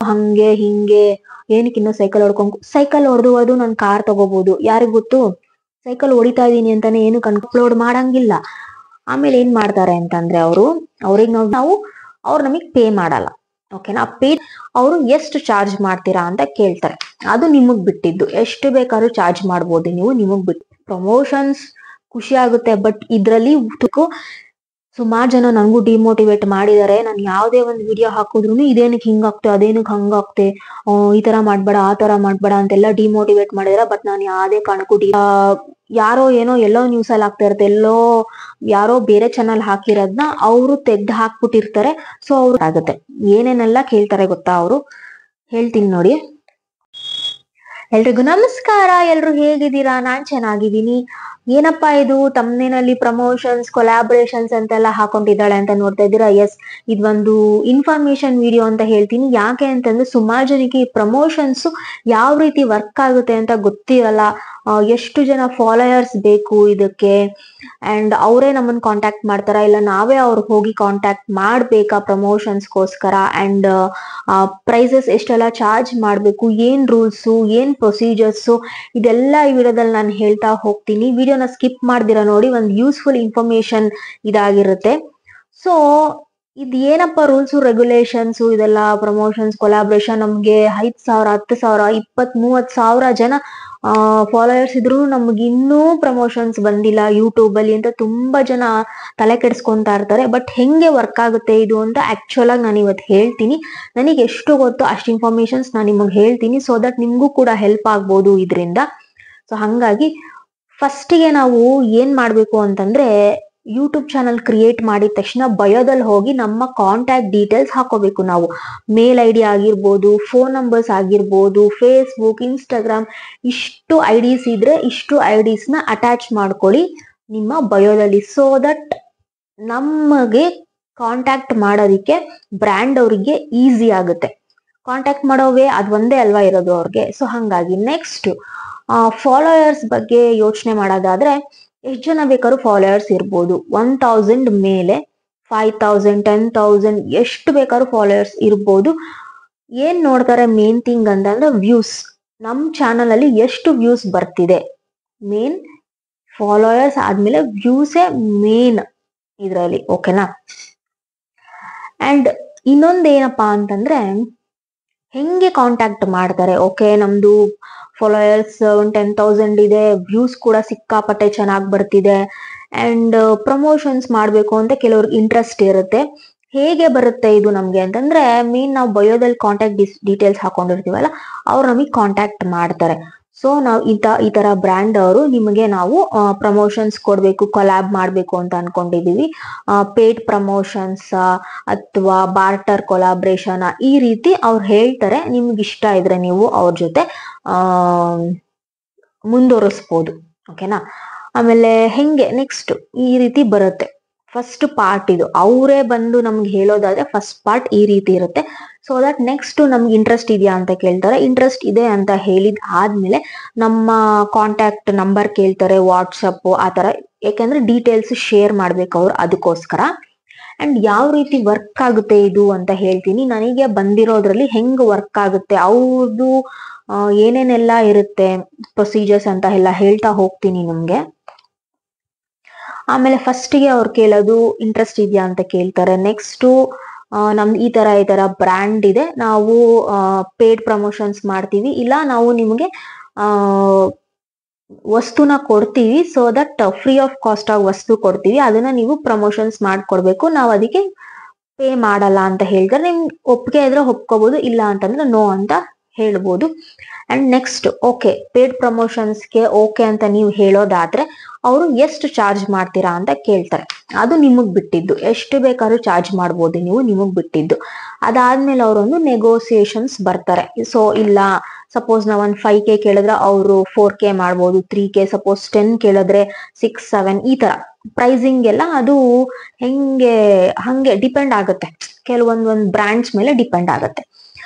ಹಂಗೆ ಹಿಂಗೆ ಏನಕ್ಕೆ ಇನ್ನೂ ಸೈಕಲ್ ಹೊಡೆದು ನಾನು ಕಾರ್ ತಗೋಬಹುದು. ಯಾರಿಗ್ ಗೊತ್ತು, ಸೈಕಲ್ ಹೊಡಿತಾ ಇದೀನಿ ಅಂತಾನೆ ಏನು ಅಪ್ಲೋಡ್ ಮಾಡಂಗಿಲ್ಲ. ಆಮೇಲೆ ಏನ್ ಮಾಡ್ತಾರೆ ಅಂತಂದ್ರೆ ಅವ್ರಿಗೆ ನಾವು ಅವ್ರು ನಮಗ್ ಪೇ ಮಾಡಲ್ಲ. ಓಕೆನಾ, ಅವರು ಎಷ್ಟು ಚಾರ್ಜ್ ಮಾಡ್ತೀರಾ ಅಂತ ಕೇಳ್ತಾರೆ. ಅದು ನಿಮಗ್ ಬಿಟ್ಟಿದ್ದು, ಎಷ್ಟು ಬೇಕಾದ್ರೂ ಚಾರ್ಜ್ ಮಾಡ್ಬೋದು ನೀವು, ನಿಮಗ್ ಬಿಟ್ಟು. ಪ್ರಮೋಷನ್ಸ್ ಖುಷಿ ಆಗುತ್ತೆ, ಬಟ್ ಇದ್ರಲ್ಲಿ ಸುಮಾರು ಜನ ನಂಗೂ ಡಿಮೋಟಿವೇಟ್ ಮಾಡಿದ್ದಾರೆ. ನಾನು ಯಾವ್ದೇ ಒಂದು ವಿಡಿಯೋ ಹಾಕಿದ್ರು ಇದೇನಕ್ಕೆ ಹಿಂಗಾಗ್ತೆ, ಅದೇನಕ್ಕೆ ಹಂಗಾಗ್ತೆ, ಈ ತರ ಮಾಡ್ಬೇಡ, ಆ ತರ ಮಾಡ್ಬೇಡ ಅಂತೆಲ್ಲ ಡಿಮೋಟಿವೇಟ್ ಮಾಡಿದಾರೆ. ಬಟ್ ನಾನು ಯಾವ್ದೇ ಕಾರಣಕ್ಕೂ ಯಾರೋ ಏನೋ ಎಲ್ಲೋ ನ್ಯೂಸ್ ಅಲ್ಲಿ ಆಗ್ತಾ ಇರುತ್ತೆ, ಯಾರೋ ಬೇರೆ ಚಾನಲ್ ಹಾಕಿರೋದ್ನ ಅವರು ತೆಗ್ದು ಹಾಕ್ಬಿಟ್ಟಿರ್ತಾರೆ. ಸೊ ಅವ್ರು ಆಗುತ್ತೆ, ಏನೇನೆಲ್ಲ ಕೇಳ್ತಾರೆ ಗೊತ್ತಾ ಅವರು, ಹೇಳ್ತೀನಿ ನೋಡಿ. ಎಲ್ರಿಗೂ ನಮಸ್ಕಾರ, ಎಲ್ರು ಹೇಗಿದ್ದೀರಾ? ನಾನ್ ಚೆನ್ನಾಗಿದ್ದೀನಿ. ಏನಪ್ಪಾ ಇದು ತಮ್ಮನೇನಲ್ಲಿ ಪ್ರಮೋಷನ್ಸ್, ಕೊಲಾಬ್ರೇಷನ್ಸ್ ಅಂತೆಲ್ಲ ಹಾಕೊಂಡಿದ್ದಾಳೆ ಅಂತ ನೋಡ್ತಾ ಇದ್ದೀರಾ. ಎಸ್, ಇದೊಂದು ಇನ್ಫಾರ್ಮೇಶನ್ ವಿಡಿಯೋ ಅಂತ ಹೇಳ್ತೀನಿ. ಯಾಕೆ ಅಂತಂದ್ರೆ ಸುಮಾರು ಜನಕ್ಕೆ ಈ ಪ್ರಮೋಷನ್ಸ್ ಯಾವ ರೀತಿ ವರ್ಕ್ ಆಗುತ್ತೆ ಅಂತ ಗೊತ್ತಿರಲ್ಲ. ಎಷ್ಟು ಜನ ಫಾಲೋಯರ್ಸ್ ಬೇಕು ಇದಕ್ಕೆ, ಅಂಡ್ ಅವರೇ ನಮ್ಮನ್ನ ಕಾಂಟ್ಯಾಕ್ಟ್ ಮಾಡ್ತಾರ, ಇಲ್ಲ ನಾವೇ ಅವ್ರಿಗೆ ಹೋಗಿ ಕಾಂಟ್ಯಾಕ್ಟ್ ಮಾಡ್ಬೇಕಾ ಪ್ರಮೋಷನ್ಸ್ಗೋಸ್ಕರ, ಅಂಡ್ ಪ್ರೈಸಸ್ ಎಷ್ಟೆಲ್ಲ ಚಾರ್ಜ್ ಮಾಡ್ಬೇಕು, ಏನ್ ರೂಲ್ಸು, ಏನ್ ಪ್ರೊಸೀಜರ್ಸು, ಇದೆಲ್ಲ ಈ ವಿಡಿಯೋದಲ್ಲಿ ನಾನು ಹೇಳ್ತಾ ಹೋಗ್ತೀನಿ. ವಿಡಿಯೋನ ಸ್ಕಿಪ್ ಮಾಡ್ದಿರಾ ನೋಡಿ, ಒಂದು ಯೂಸ್ಫುಲ್ ಇನ್ಫಾರ್ಮೇಶನ್ ಇದಾಗಿರುತ್ತೆ. ಸೊ ಇದು ಏನಪ್ಪ ರೂಲ್ಸು ರೆಗ್ಯುಲೇಷನ್ಸ್ ಇದೆಲ್ಲ, ಪ್ರಮೋಷನ್ಸ್ ಕೊಲಾಬ್ರೇಷನ್, ನಮ್ಗೆ 5,000 10,000 20,000 30,000 ಜನ ಫಾಲೋಯರ್ಸ್ ಇದ್ರು ನಮ್ಗೆ ಇನ್ನೂ ಪ್ರಮೋಷನ್ಸ್ ಬಂದಿಲ್ಲ ಯೂಟ್ಯೂಬ್ ಅಲ್ಲಿ ಅಂತ ತುಂಬಾ ಜನ ತಲೆ ಕೆಡಿಸ್ಕೊಂತಾ ಇರ್ತಾರೆ. ಬಟ್ ಹೆಂಗೆ ವರ್ಕ್ ಆಗುತ್ತೆ ಇದು ಅಂತ ಆಕ್ಚುಲ್ ಆಗಿ ನಾನು ಇವತ್ತು ಹೇಳ್ತೀನಿ. ನನಗೆ ಎಷ್ಟು ಗೊತ್ತೋ ಅಷ್ಟು ಇನ್ಫಾರ್ಮೇಶನ್ಸ್ ನಾನು ನಿಮಗೆ ಹೇಳ್ತೀನಿ, ಸೊ ದಟ್ ನಿಮ್ಗೂ ಕೂಡ ಹೆಲ್ಪ್ ಆಗ್ಬೋದು ಇದರಿಂದ. ಸೊ ಹಂಗಾಗಿ ಫಸ್ಟಿಗೆ ನಾವು ಏನ್ ಮಾಡ್ಬೇಕು ಅಂತಂದ್ರೆ, ಯೂಟ್ಯೂಬ್ ಚಾನಲ್ ಕ್ರಿಯೇಟ್ ಮಾಡಿದ ತಕ್ಷಣ ಬಯೋದಲ್ಲಿ ಹೋಗಿ ನಮ್ಮ ಕಾಂಟ್ಯಾಕ್ಟ್ ಡೀಟೇಲ್ಸ್ ಹಾಕೋಬೇಕು. ನಾವು ಮೇಲ್ ಐ ಡಿ ಆಗಿರ್ಬೋದು, ಫೋನ್ ನಂಬರ್ಸ್ ಆಗಿರ್ಬೋದು, ಫೇಸ್ಬುಕ್, ಇನ್ಸ್ಟಾಗ್ರಾಮ್, ಇಷ್ಟು ಐಡಿಸ್ ಇದ್ರೆ ಇಷ್ಟು ಐಡಿಸ್ ನ ಅಟ್ಯಾಚ್ ಮಾಡ್ಕೊಳ್ಳಿ ನಿಮ್ಮ ಬಯೋದಲ್ಲಿ. ಸೊ ದಟ್ ನಮಗೆ ಕಾಂಟ್ಯಾಕ್ಟ್ ಮಾಡೋದಿಕ್ಕೆ ಬ್ರ್ಯಾಂಡ್ ಅವರಿಗೆ ಈಸಿ ಆಗುತ್ತೆ. ಕಾಂಟ್ಯಾಕ್ಟ್ ಮಾಡೋವೇ ಅದು ಒಂದೇ ಅಲ್ವಾ ಇರೋದು ಅವ್ರಿಗೆ. ಸೊ ಹಂಗಾಗಿ ನೆಕ್ಸ್ಟ್ ಫಾಲೋಯರ್ಸ್ ಬಗ್ಗೆ ಯೋಚನೆ ಮಾಡೋದಾದ್ರೆ, ಎಷ್ಟು ಜನ ಬೇಕಾದ್ರೂ ಫಾಲೋಯರ್ಸ್ ಇರ್ಬೋದು. 1,000 ಮೇಲೆ 5,000 10,000 ಎಷ್ಟು ಬೇಕಾದ್ರೂ ಫಾಲೋಯರ್ಸ್ ಇರ್ಬೋದು. ಏನ್ ನೋಡ್ತಾರೆ ಮೇನ್ ಥಿಂಗ್ ಅಂತಂದ್ರೆ ವ್ಯೂಸ್. ನಮ್ ಚಾನಲ್ ಅಲ್ಲಿ ಎಷ್ಟು ವ್ಯೂಸ್ ಬರ್ತಿದೆ, ಮೇನ್ ಫಾಲೋಯರ್ಸ್ ಆದ್ಮೇಲೆ ವ್ಯೂಸೇ ಮೇನ್ ಇದ್ರಲ್ಲಿ. ಓಕೆನಾ, ಅಂಡ್ ಇನ್ನೊಂದೇನಪ್ಪಾ ಅಂತಂದ್ರೆ ಹೆಂಗೆ ಕಾಂಟ್ಯಾಕ್ಟ್ ಮಾಡ್ತಾರೆ. ಓಕೆ, ನಮ್ದು ಫಾಲೋಯರ್ಸ್ 10,000 ಇದೆ, ವ್ಯೂಸ್ ಕೂಡ ಸಿಕ್ಕಾಪಟ್ಟೆ ಚೆನ್ನಾಗಿ ಬರ್ತಿದೆ, ಅಂಡ್ ಪ್ರಮೋಷನ್ಸ್ ಮಾಡ್ಬೇಕು ಅಂತ ಕೆಲವ್ರಿಗೆ ಇಂಟ್ರೆಸ್ಟ್ ಇರುತ್ತೆ. ಹೇಗೆ ಬರುತ್ತೆ ಇದು ನಮ್ಗೆ ಅಂತಂದ್ರೆ, ಮೇನ್ ನಾವು ಬಯೋದಲ್ಲಿ ಕಾಂಟ್ಯಾಕ್ಟ್ ಡೀಟೇಲ್ಸ್ ಹಾಕೊಂಡಿರ್ತೀವಲ್ಲ, ಅವ್ರು ನಮಗೆ ಕಾಂಟ್ಯಾಕ್ಟ್ ಮಾಡ್ತಾರೆ. ಸೊ ನಾವು ಈ ತರ ಬ್ರ್ಯಾಂಡ್ ಅವರು ನಿಮಗೆ ನಾವು ಪ್ರಮೋಷನ್ಸ್ ಕೊಡ್ಬೇಕು, ಕೊಲ್ಯಾಬ್ ಮಾಡ್ಬೇಕು ಅಂತ ಅನ್ಕೊಂಡಿದೀವಿ, ಪೇಡ್ ಪ್ರಮೋಷನ್ಸ್ ಅಥವಾ ಬಾರ್ಟರ್ ಕೊಲಾಬ್ರೇಷನ್, ಈ ರೀತಿ ಅವ್ರು ಹೇಳ್ತಾರೆ. ನಿಮ್ಗೆ ಇಷ್ಟ ಇದ್ರೆ ನೀವು ಅವ್ರ ಜೊತೆ ಮುಂದುವರಿಸ್ಬೋದು. ಓಕೆನಾ, ಆಮೇಲೆ ಹೆಂಗೆ ನೆಕ್ಸ್ಟ್ ಈ ರೀತಿ ಬರುತ್ತೆ. ಫಸ್ಟ್ ಪಾರ್ಟ್ ಇದು, ಅವರೇ ಬಂದು ನಮ್ಗೆ ಹೇಳೋದಾದ್ರೆ ಫಸ್ಟ್ ಪಾರ್ಟ್ ಈ ರೀತಿ ಇರುತ್ತೆ. ಸೊ ದಟ್ ನೆಕ್ಸ್ಟ್ ನಮ್ಗೆ ಇಂಟ್ರೆಸ್ಟ್ ಇದೆಯಾ ಅಂತ ಕೇಳ್ತಾರೆ. ಇಂಟ್ರೆಸ್ಟ್ ಇದೆ ಅಂತ ಹೇಳಿದ ಆದ್ಮೇಲೆ ನಮ್ಮ ಕಾಂಟ್ಯಾಕ್ಟ್ ನಂಬರ್ ಕೇಳ್ತಾರೆ, ವಾಟ್ಸಪ್ ಆ ತರ, ಯಾಕಂದ್ರೆ ಡೀಟೇಲ್ಸ್ ಶೇರ್ ಮಾಡ್ಬೇಕು ಅವ್ರು, ಅದಕ್ಕೋಸ್ಕರ. ಅಂಡ್ ಯಾವ ರೀತಿ ವರ್ಕ್ ಆಗುತ್ತೆ ಇದು ಅಂತ ಹೇಳ್ತೀನಿ. ನನಗೆ ಬಂದಿರೋದ್ರಲ್ಲಿ ಹೆಂಗ್ ವರ್ಕ್ ಆಗುತ್ತೆ, ಅವ್ರದ್ದು ಏನೇನೆಲ್ಲ ಇರುತ್ತೆ ಪ್ರೊಸೀಜರ್ಸ್ ಅಂತ ಎಲ್ಲ ಹೇಳ್ತಾ ಹೋಗ್ತೀನಿ ನಿಮ್ಗೆ. ಆಮೇಲೆ ಫಸ್ಟಿಗೆ ಅವ್ರು ಕೇಳೋದು ಇಂಟ್ರೆಸ್ಟ್ ಇದೆಯಾ ಅಂತ ಕೇಳ್ತಾರೆ. ನೆಕ್ಸ್ಟ್ ನಮ್ದು ಈ ತರ ಬ್ರ್ಯಾಂಡ್ ಇದೆ, ನಾವು ಪೇಡ್ ಪ್ರಮೋಷನ್ಸ್ ಮಾಡ್ತೀವಿ, ಇಲ್ಲ ನಾವು ನಿಮಗೆ ವಸ್ತುನ ಕೊಡ್ತೀವಿ, so that free of cost ಆಗಿ ವಸ್ತು ಕೊಡ್ತೀವಿ, ಅದನ್ನ ನೀವು ಪ್ರಮೋಷನ್ಸ್ ಮಾಡ್ಕೊಡ್ಬೇಕು, ನಾವು ಅದಕ್ಕೆ ಪೇ ಮಾಡಲ್ಲ ಅಂತ ಹೇಳ್ತಾರೆ. ನಿಮ್ಗೆ ಒಪ್ಪಿಗೆ ಇದ್ರೆ ಒಪ್ಕೋಬಹುದು, ಇಲ್ಲ ಅಂತಂದ್ರೆ ನೋ ಅಂತ ಹೇಳ್ಬೋದು. ಅಂಡ್ ನೆಕ್ಸ್ಟ್ ಓಕೆ, ಪೇಡ್ ಪ್ರಮೋಷನ್ಸ್ಗೆ ಓಕೆ ಅಂತ ನೀವು ಹೇಳೋದಾದ್ರೆ ಅವರು ಎಷ್ಟು ಚಾರ್ಜ್ ಮಾಡ್ತೀರಾ ಅಂತ ಕೇಳ್ತಾರೆ. ಅದು ನಿಮಗ್ ಬಿಟ್ಟಿದ್ದು, ಎಷ್ಟು ಬೇಕಾದ್ರೂ ಚಾರ್ಜ್ ಮಾಡ್ಬೋದು ನೀವು, ನಿಮಗ್ ಬಿಟ್ಟಿದ್ದು. ಅದಾದ್ಮೇಲೆ ಅವರೊಂದು ನೆಗೋಸಿಯೇಷನ್ಸ್ ಬರ್ತಾರೆ. ಸೊ ಇಲ್ಲ, ಸಪೋಸ್ ನಾವ್ ಒಂದು 5K ಕೇಳಿದ್ರೆ ಅವರು 4K ಮಾಡ್ಬೋದು, 3K, ಸಪೋಸ್ 10 ಕೇಳಿದ್ರೆ 6, 7, ಈ ತರ ಪ್ರೈಸಿಂಗ್ ಎಲ್ಲ ಅದು ಹಂಗೆ ಡಿಪೆಂಡ್ ಆಗುತ್ತೆ, ಕೆಲವೊಂದೊಂದು ಬ್ರ್ಯಾಂಡ್ಸ್ ಮೇಲೆ ಡಿಪೆಂಡ್ ಆಗುತ್ತೆ.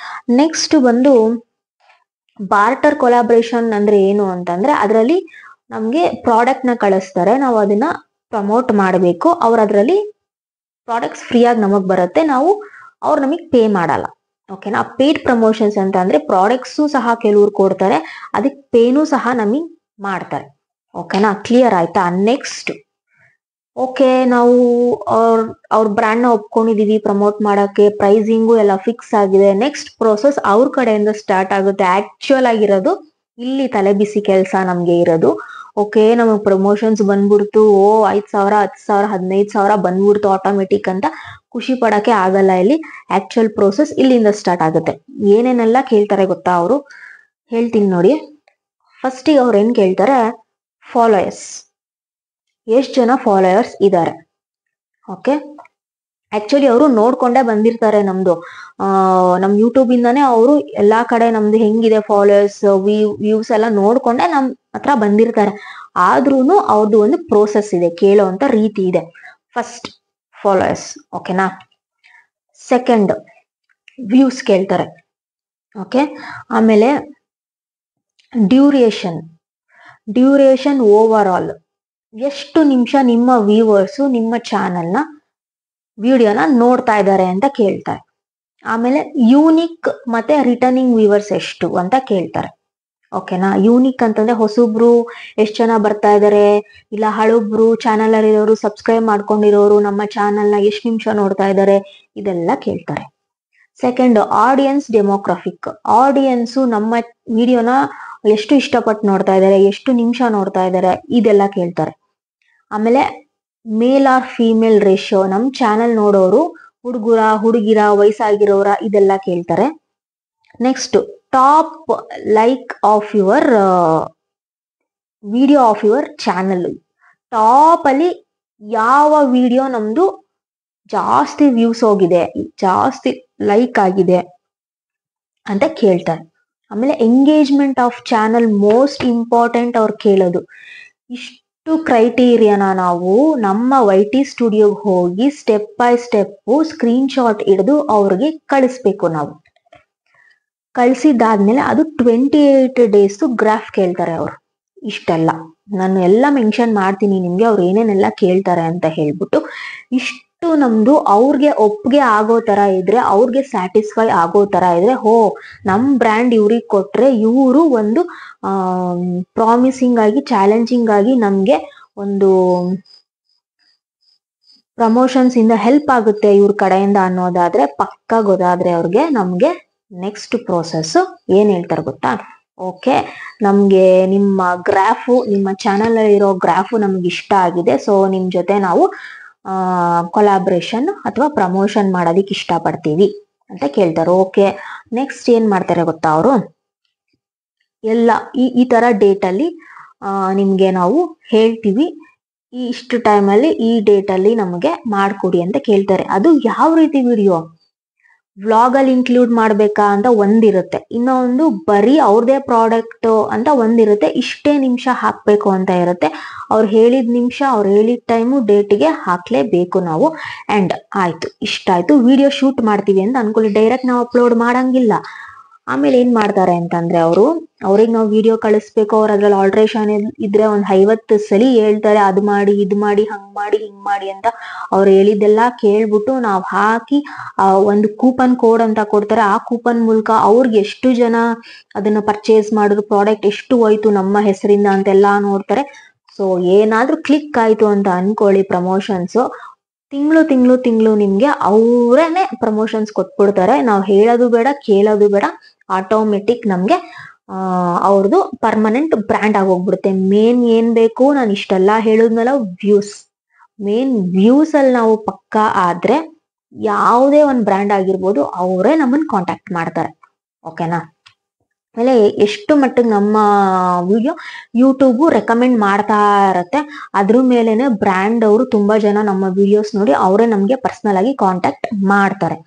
ನೆಕ್ಸ್ಟ್ ಬಂದು ಬಾರ್ಟರ್ ಕೊಲಾಬ್ರೇಷನ್ ಅಂದ್ರೆ ಏನು ಅಂತಂದ್ರೆ, ಅದರಲ್ಲಿ ನಮ್ಗೆ ಪ್ರಾಡಕ್ಟ್ ನ ಕಳಿಸ್ತಾರೆ, ನಾವು ಅದನ್ನ ಪ್ರಮೋಟ್ ಮಾಡಬೇಕು, ಅವ್ರು ಅದರಲ್ಲಿ ಪ್ರಾಡಕ್ಟ್ಸ್ ಫ್ರೀ ಆಗಿ ನಮಗ್ ಬರುತ್ತೆ, ಅವ್ರು ನಮಗ್ ಪೇ ಮಾಡಲ್ಲ. ಓಕೆನಾ. ಪೇಡ್ ಪ್ರಮೋಷನ್ಸ್ ಅಂತ ಅಂದ್ರೆ ಪ್ರಾಡಕ್ಟ್ಸು ಸಹ ಕೆಲವ್ರು ಕೊಡ್ತಾರೆ, ಅದಕ್ಕೆ ಪೇನು ಸಹ ನಮಗೆ ಮಾಡ್ತಾರೆ. ಓಕೆನಾ, ಕ್ಲಿಯರ್ ಆಯ್ತಾ. ನೆಕ್ಸ್ಟ್, ಓಕೆ, ನಾವು ಅವ್ರ ಬ್ರ್ಯಾಂಡ್ ನ ಒಪ್ಕೊಂಡಿದೀವಿ ಪ್ರಮೋಟ್ ಮಾಡಕ್ಕೆ, ಪ್ರೈಸಿಂಗು ಎಲ್ಲ ಫಿಕ್ಸ್ ಆಗಿದೆ. ನೆಕ್ಸ್ಟ್ ಪ್ರೋಸೆಸ್ ಅವ್ರ ಕಡೆಯಿಂದ ಸ್ಟಾರ್ಟ್ ಆಗುತ್ತೆ. ಆಕ್ಚುಯಲ್ ಆಗಿರೋದು ಇಲ್ಲಿ ತಲೆ ಬಿಸಿ ಕೆಲಸ ನಮ್ಗೆ ಇರೋದು. ಓಕೆ, ನಮಗ್ ಪ್ರಮೋಷನ್ಸ್ ಬಂದ್ಬಿಡ್ತು, 5,000 10,000 15,000 ಬಂದ್ಬಿಡ್ತು ಆಟೋಮೆಟಿಕ್ ಅಂತ ಖುಷಿ ಪಡಕ್ಕೆ ಆಗಲ್ಲ. ಇಲ್ಲಿ ಆಕ್ಚುಯಲ್ ಪ್ರೋಸೆಸ್ ಇಲ್ಲಿಂದ ಸ್ಟಾರ್ಟ್ ಆಗುತ್ತೆ. ಏನೇನೆಲ್ಲ ಕೇಳ್ತಾರೆ ಗೊತ್ತಾ ಅವರು, ಹೇಳ್ತೀನಿ ನೋಡಿ. ಫಸ್ಟಿಗೆ ಅವ್ರು ಏನ್ ಕೇಳ್ತಾರೆ, ಫಾಲೋಯರ್ಸ್, ಎಷ್ಟು ಜನ ಫಾಲೋಯರ್ಸ್ ಇದ್ದಾರೆ. ಓಕೆ, ಆಕ್ಚುಲಿ ಅವರು ನೋಡ್ಕೊಂಡೇ ಬಂದಿರ್ತಾರೆ ನಮ್ದು ನಮ್ ಯೂಟ್ಯೂಬ್ ಇಂದಾನೆ ಅವರು ಎಲ್ಲಾ ಕಡೆ ನಮ್ದು ಹೆಂಗಿದೆ ಫಾಲೋಯರ್ಸ್ ವ್ಯೂಸ್ ಎಲ್ಲ ನೋಡ್ಕೊಂಡೆ ನಮ್ ಹತ್ರ ಬಂದಿರ್ತಾರೆ. ಆದ್ರೂನು ಅವ್ರದ್ದು ಒಂದು ಪ್ರೋಸೆಸ್ ಇದೆ, ಕೇಳೋಂತ ರೀತಿ ಇದೆ. ಫಸ್ಟ್ ಫಾಲೋಯರ್ಸ್, ಓಕೆನಾ. ಸೆಕೆಂಡ್ ವ್ಯೂಸ್ ಕೇಳ್ತಾರೆ. ಓಕೆ, ಆಮೇಲೆ ಡ್ಯೂರೇಷನ್ ಓವರ್ ಆಲ್, ಎಷ್ಟು ನಿಮಿಷ ನಿಮ್ಮ ವ್ಯೂವರ್ಸು ನಿಮ್ಮ ಚಾನೆಲ್ನ ವಿಡಿಯೋನ ನೋಡ್ತಾ ಇದ್ದಾರೆ ಅಂತ ಕೇಳ್ತಾರೆ. ಆಮೇಲೆ ಯೂನಿಕ್ ಮತ್ತೆ ರಿಟರ್ನಿಂಗ್ ವ್ಯೂವರ್ಸ್ ಎಷ್ಟು ಅಂತ ಕೇಳ್ತಾರೆ. ಓಕೆನಾ. ಯೂನಿಕ್ ಅಂತಂದ್ರೆ ಹೊಸಬ್ರು ಎಷ್ಟು ಜನ ಬರ್ತಾ ಇದಾರೆ, ಇಲ್ಲ ಹಳಬ್ರು ಚಾನಲ್ ಇರೋರು ಸಬ್ಸ್ಕ್ರೈಬ್ ಮಾಡ್ಕೊಂಡಿರೋರು ನಮ್ಮ ಚಾನೆಲ್ನ ಎಷ್ಟು ನಿಮಿಷ ನೋಡ್ತಾ ಇದ್ದಾರೆ, ಇದೆಲ್ಲ ಕೇಳ್ತಾರೆ. ಸೆಕೆಂಡ್, ಆಡಿಯನ್ಸ್ ಡೆಮೋಗ್ರಫಿಕ್, ಆಡಿಯನ್ಸು ನಮ್ಮ ವಿಡಿಯೋನ ಎಷ್ಟು ಇಷ್ಟಪಟ್ಟು ನೋಡ್ತಾ ಇದ್ದಾರೆ, ಎಷ್ಟು ನಿಮಿಷ ನೋಡ್ತಾ ಇದ್ದಾರೆ, ಇದೆಲ್ಲ ಕೇಳ್ತಾರೆ. ಆಮೇಲೆ ಮೇಲ್ ಆರ್ ಫೀಮೇಲ್ ರೇಷಿಯೋ, ನಮ್ ಚಾನೆಲ್ ನೋಡೋರು ಹುಡುಗಿರ ವಯಸ್ಸಾಗಿರೋರ, ಇದೆಲ್ಲ ಕೇಳ್ತಾರೆ. Next, top like of your video of your channel, top ಅಲ್ಲಿ ಯಾವ ವಿಡಿಯೋ ನಮ್ದು ಜಾಸ್ತಿ ವ್ಯೂಸ್ ಹೋಗಿದೆ, ಜಾಸ್ತಿ ಲೈಕ್ ಆಗಿದೆ ಅಂತ ಕೇಳ್ತಾರೆ. ಆಮೇಲೆ engagement of channel most important ಅವ್ರು ಕೇಳೋದು. ಇಷ್ಟು ಕ್ರೈಟೀರಿಯಾನ ನಾವು ನಮ್ಮ YT ಸ್ಟುಡಿಯೋಗೆ ಹೋಗಿ step by step screen shot ಹಿಡಿದು ಅವ್ರಿಗೆ ಕಳಿಸ್ಬೇಕು. ನಾವು ಕಳಿಸಿದಾದ್ಮೇಲೆ ಅದು 28 days ಗ್ರಾಫ್ ಕೇಳ್ತಾರೆ ಅವರು. ಇಷ್ಟೆಲ್ಲ ನಾನು ಎಲ್ಲ ಮೆನ್ಷನ್ ಮಾಡ್ತೀನಿ ನಿಮ್ಗೆ, ಅವ್ರು ಏನೇನೆಲ್ಲ ಕೇಳ್ತಾರೆ ಅಂತ ಹೇಳ್ಬಿಟ್ಟು. ಇಷ್ಟು ನಮ್ದು ಅವ್ರಿಗೆ ಒಪ್ಪಿಗೆ ಆಗೋ ತರ ಇದ್ರೆ, ಅವ್ರಿಗೆ ಸ್ಯಾಟಿಸ್ಫೈ ಆಗೋ ತರ ಇದ್ರೆ, ನಮ್ ಬ್ರ್ಯಾಂಡ್ ಇವ್ರಿಗೆ ಕೊಟ್ರೆ ಇವರು ಒಂದು ಪ್ರಾಮಿಸಿಂಗ್ ಆಗಿ ಚಾಲೆಂಜಿಂಗ್ ಆಗಿ ನಮ್ಗೆ ಒಂದು ಪ್ರಮೋಷನ್ಸ್ ಇಂದ ಹೆಲ್ಪ್ ಆಗುತ್ತೆ ಇವ್ರ ಕಡೆಯಿಂದ ಅನ್ನೋದಾದ್ರೆ, ಪಕ್ಕ ಗೊತ್ತಾದ್ರೆ ಅವ್ರಿಗೆ, ನಮ್ಗೆ ನೆಕ್ಸ್ಟ್ ಪ್ರೋಸೆಸ್ ಏನ್ ಹೇಳ್ತಾರೆ ಗೊತ್ತಾ. ಓಕೆ, ನಮ್ಗೆ ನಿಮ್ಮ ಗ್ರಾಫು, ನಿಮ್ಮ ಚಾನಲ್ ಇರೋ ಗ್ರಾಫು ನಮ್ಗೆ ಇಷ್ಟ ಆಗಿದೆ, ಸೊ ನಿಮ್ ಜೊತೆ ನಾವು ಕೊಲಾಬ್ರೇಷನ್ ಅಥವಾ ಪ್ರಮೋಷನ್ ಮಾಡೋದಿಕ್ ಇಷ್ಟ ಪಡ್ತೀವಿ ಅಂತ ಕೇಳ್ತಾರೆ. ಓಕೆ, ನೆಕ್ಸ್ಟ್ ಏನ್ ಮಾಡ್ತಾರೆ ಗೊತ್ತಾ ಅವರು, ಎಲ್ಲ ಈ ತರ ಡೇಟ್ ಅಲ್ಲಿ ನಿಮ್ಗೆ ನಾವು ಹೇಳ್ತೀವಿ, ಇಷ್ಟು ಟೈಮಲ್ಲಿ ಈ ಡೇಟ್ ಅಲ್ಲಿ ನಮಗೆ ಮಾಡ್ಕೊಡಿ ಅಂತ ಕೇಳ್ತಾರೆ. ಅದು ಯಾವ ರೀತಿ ವಿಡಿಯೋ, ವ್ಲಾಗ್ ಅಲ್ಲಿ ಇನ್ಕ್ಲೂಡ್ ಮಾಡ್ಬೇಕಾ ಅಂತ ಒಂದಿರುತ್ತೆ, ಇನ್ನೊಂದು ಬರೀ ಅವ್ರದೇ ಪ್ರಾಡಕ್ಟ್ ಅಂತ ಒಂದಿರುತ್ತೆ, ಇಷ್ಟೇ ನಿಮಿಷ ಹಾಕ್ಬೇಕು ಅಂತ ಇರುತ್ತೆ. ಅವ್ರು ಹೇಳಿದ ನಿಮಿಷ, ಅವ್ರು ಹೇಳಿದ ಟೈಮು ಡೇಟ್ಗೆ ಹಾಕ್ಲೇಬೇಕು ನಾವು. ಅಂಡ್ ಆಯ್ತು, ಇಷ್ಟಾಯ್ತು, ವಿಡಿಯೋ ಶೂಟ್ ಮಾಡ್ತೀವಿ ಅಂತ ಅನ್ಕೊಳ್ಳಿ, ಡೈರೆಕ್ಟ್ ನಾವು ಅಪ್ಲೋಡ್ ಮಾಡಂಗಿಲ್ಲ. ಆಮೇಲೆ ಏನ್ ಮಾಡ್ತಾರೆ ಅಂತಂದ್ರೆ ಅವ್ರಿಗೆ ನಾವು ವಿಡಿಯೋ ಕಳಿಸ್ಬೇಕು, ಅವ್ರ ಅದ್ರಲ್ಲಿ ಆಲ್ಟ್ರೇಷನ್ ಇದ್ರೆ 50 ಸಲ ಹೇಳ್ತಾರೆ, ಅದು ಮಾಡಿ ಇದು ಮಾಡಿ ಹಂಗ್ ಮಾಡಿ ಹಿಂಗ್ ಮಾಡಿ ಅಂತ. ಅವ್ರು ಹೇಳಿದ್ದೆಲ್ಲ ಕೇಳ್ಬಿಟ್ಟು ನಾವು ಹಾಕಿ ಒಂದು ಕೂಪನ್ ಕೋಡ್ ಅಂತ ಕೊಡ್ತಾರೆ, ಆ ಕೂಪನ್ ಮೂಲಕ ಅವ್ರಿಗೆ ಎಷ್ಟು ಜನ ಅದನ್ನ ಪರ್ಚೇಸ್ ಮಾಡಿದ್ರು, ಪ್ರಾಡಕ್ಟ್ ಎಷ್ಟು ಹೋಯ್ತು ನಮ್ಮ ಹೆಸರಿಂದ ಅಂತೆಲ್ಲ ನೋಡ್ತಾರೆ. ಸೊ ಏನಾದ್ರೂ ಕ್ಲಿಕ್ ಆಯ್ತು ಅಂತ ಅನ್ಕೊಳ್ಳಿ ಪ್ರಮೋಷನ್ಸ್, ತಿಂಗಳು ನಿಮ್ಗೆ ಅವರೇನೆ ಪ್ರಮೋಷನ್ಸ್ ಕೊಟ್ಬಿಡ್ತಾರೆ. ನಾವು ಹೇಳೋದು ಬೇಡ, ಕೇಳೋದು ಬೇಡ, ಆಟೋಮೆಟಿಕ್ ನಮ್ಗೆ ಅವ್ರದ್ದು ಪರ್ಮನೆಂಟ್ ಬ್ರ್ಯಾಂಡ್ ಆಗೋಗ್ಬಿಡುತ್ತೆ. ಮೇನ್ ಏನ್ ಬೇಕು, ನಾನು ಇಷ್ಟೆಲ್ಲ ಹೇಳಿದ್ಮೇಲೆ ಮೇನ್ ವ್ಯೂಸ್ ಅಲ್ಲಿ ನಾವು ಪಕ್ಕಾ ಆದ್ರೆ ಯಾವುದೇ ಒಂದು ಬ್ರ್ಯಾಂಡ್ ಆಗಿರ್ಬೋದು, ಅವರೇ ನಮ್ಮನ್ನ ಕಾಂಟ್ಯಾಕ್ಟ್ ಮಾಡ್ತಾರೆ. ಓಕೆನಾ. ಆಮೇಲೆ ಎಷ್ಟು ಮಟ್ಟಿಗೆ ನಮ್ಮ ವಿಡಿಯೋ ಯೂಟ್ಯೂಬ್ ರೆಕಮೆಂಡ್ ಮಾಡ್ತಾ ಇರತ್ತೆ, ಅದ್ರ ಮೇಲೆನೆ ಬ್ರ್ಯಾಂಡ್ ಅವರು ತುಂಬಾ ಜನ ನಮ್ಮ ವಿಡಿಯೋಸ್ ನೋಡಿ ಅವರೇ ನಮ್ಗೆ ಪರ್ಸನಲ್ ಆಗಿ ಕಾಂಟ್ಯಾಕ್ಟ್ ಮಾಡ್ತಾರೆ.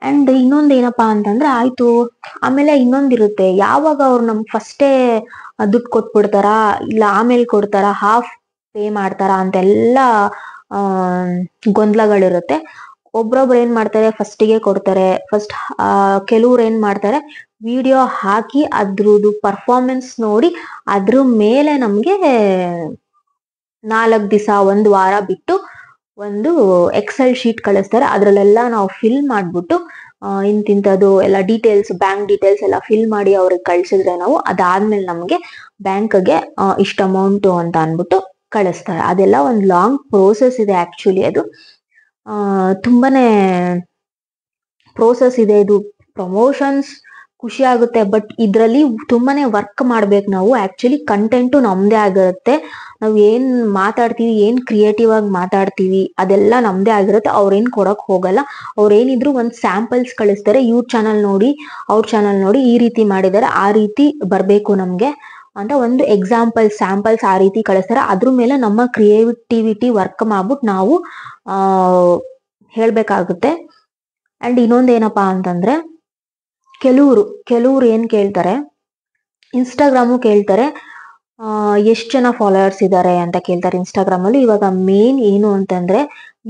ಅಂಡ್ ಇನ್ನೊಂದ್ ಏನಪ್ಪಾ ಅಂತಂದ್ರೆ, ಆಯ್ತು, ಆಮೇಲೆ ಇನ್ನೊಂದಿರುತ್ತೆ, ಯಾವಾಗ ಅವ್ರು ನಮ್ಗೆ ಫಸ್ಟೇ ದುಡ್ಡು ಕೊಟ್ಬಿಡ್ತಾರ, ಇಲ್ಲ ಆಮೇಲೆ ಕೊಡ್ತಾರ, ಹಾಫ್ ಪೇ ಮಾಡ್ತಾರ ಅಂತೆಲ್ಲ ಗೊಂದಲಗಳಿರುತ್ತೆ. ಒಬ್ರೊಬ್ರು ಏನ್ ಮಾಡ್ತಾರೆ, ಫಸ್ಟಿಗೆ ಕೊಡ್ತಾರೆ. ಕೆಲವ್ರು ಏನ್ ಮಾಡ್ತಾರೆ, ವಿಡಿಯೋ ಹಾಕಿ ಅದ್ರದ್ದು ಪರ್ಫಾರ್ಮೆನ್ಸ್ ನೋಡಿ ಅದ್ರ ಮೇಲೆ ನಮ್ಗೆ 4 ದಿವಸ 1 ವಾರ ಬಿಟ್ಟು ಒಂದು ಎಕ್ಸೆಲ್ ಶೀಟ್ ಕಳಿಸ್ತಾರೆ. ಅದ್ರಲ್ಲೆಲ್ಲ ನಾವು ಫಿಲ್ ಮಾಡ್ಬಿಟ್ಟು ಇಂತಿಂಥದ್ದು ಎಲ್ಲ ಡೀಟೇಲ್ಸ್, ಬ್ಯಾಂಕ್ ಡೀಟೇಲ್ಸ್ ಎಲ್ಲ ಫಿಲ್ ಮಾಡಿ ಅವ್ರಿಗೆ ಕಳ್ಸಿದ್ರೆ ನಾವು ಅದಾದ್ಮೇಲೆ ನಮ್ಗೆ ಬ್ಯಾಂಕ್ಗೆ ಇಷ್ಟ ಅಮೌಂಟ್ ಅಂತ ಅನ್ಬಿಟ್ಟು ಕಳಿಸ್ತಾರೆ. ಅದೆಲ್ಲ ಒಂದು ಲಾಂಗ್ ಪ್ರೋಸೆಸ್ ಇದೆ ಆಕ್ಚುಲಿ. ಅದು ತುಂಬಾನೇ ಪ್ರೋಸೆಸ್ ಇದೆ ಇದು. ಪ್ರಮೋಷನ್ಸ್ ಖುಷಿ ಆಗುತ್ತೆ, ಬಟ್ ಇದ್ರಲ್ಲಿ ತುಂಬಾನೇ ವರ್ಕ್ ಮಾಡ್ಬೇಕು ನಾವು. ಆಕ್ಚುಲಿ ಕಂಟೆಂಟು ನಮ್ದೇ ಆಗಿರುತ್ತೆ. ನಾವ್ ಏನ್ ಮಾತಾಡ್ತೀವಿ, ಏನ್ ಕ್ರಿಯೇಟಿವ್ ಆಗಿ ಮಾತಾಡ್ತೀವಿ ಅದೆಲ್ಲ ನಮ್ದೇ ಆಗಿರುತ್ತೆ. ಅವ್ರೇನ್ ಕೊಡಕ್ ಹೋಗಲ್ಲ. ಅವ್ರೇನಿದ್ರು ಒಂದ್ ಸ್ಯಾಂಪಲ್ಸ್ ಕಳಿಸ್ತಾರೆ, ಇವ್ರ ಚಾನಲ್ ನೋಡಿ ಅವ್ರ ಚಾನಲ್ ನೋಡಿ ಈ ರೀತಿ ಮಾಡಿದಾರೆ, ಆ ರೀತಿ ಬರ್ಬೇಕು ನಮ್ಗೆ ಅಂತ ಒಂದು ಎಕ್ಸಾಂಪಲ್ ಸ್ಯಾಂಪಲ್ಸ್ ಆ ರೀತಿ ಕಳಿಸ್ತಾರೆ. ಅದ್ರ ಮೇಲೆ ನಮ್ಮ ಕ್ರಿಯೇಟಿವಿಟಿ ವರ್ಕ್ ಮಾಡ್ಬಿಟ್ಟು ನಾವು ಹೇಳ್ಬೇಕಾಗುತ್ತೆ. ಅಂಡ್ ಇನ್ನೊಂದೇನಪ್ಪಾ ಅಂತಂದ್ರೆ, ಕೆಲವ್ರು ಏನ್ ಕೇಳ್ತಾರೆ, ಇನ್ಸ್ಟಾಗ್ರಾಮು ಕೇಳ್ತಾರೆ, ಎಷ್ಟ್ ಜನ ಫಾಲೋವರ್ಸ್ ಇದ್ದಾರೆ ಅಂತ ಕೇಳ್ತಾರೆ ಇನ್ಸ್ಟಾಗ್ರಾಮ್ ಅಲ್ಲಿ. ಇವಾಗ ಮೇನ್ ಏನು ಅಂತಂದ್ರೆ,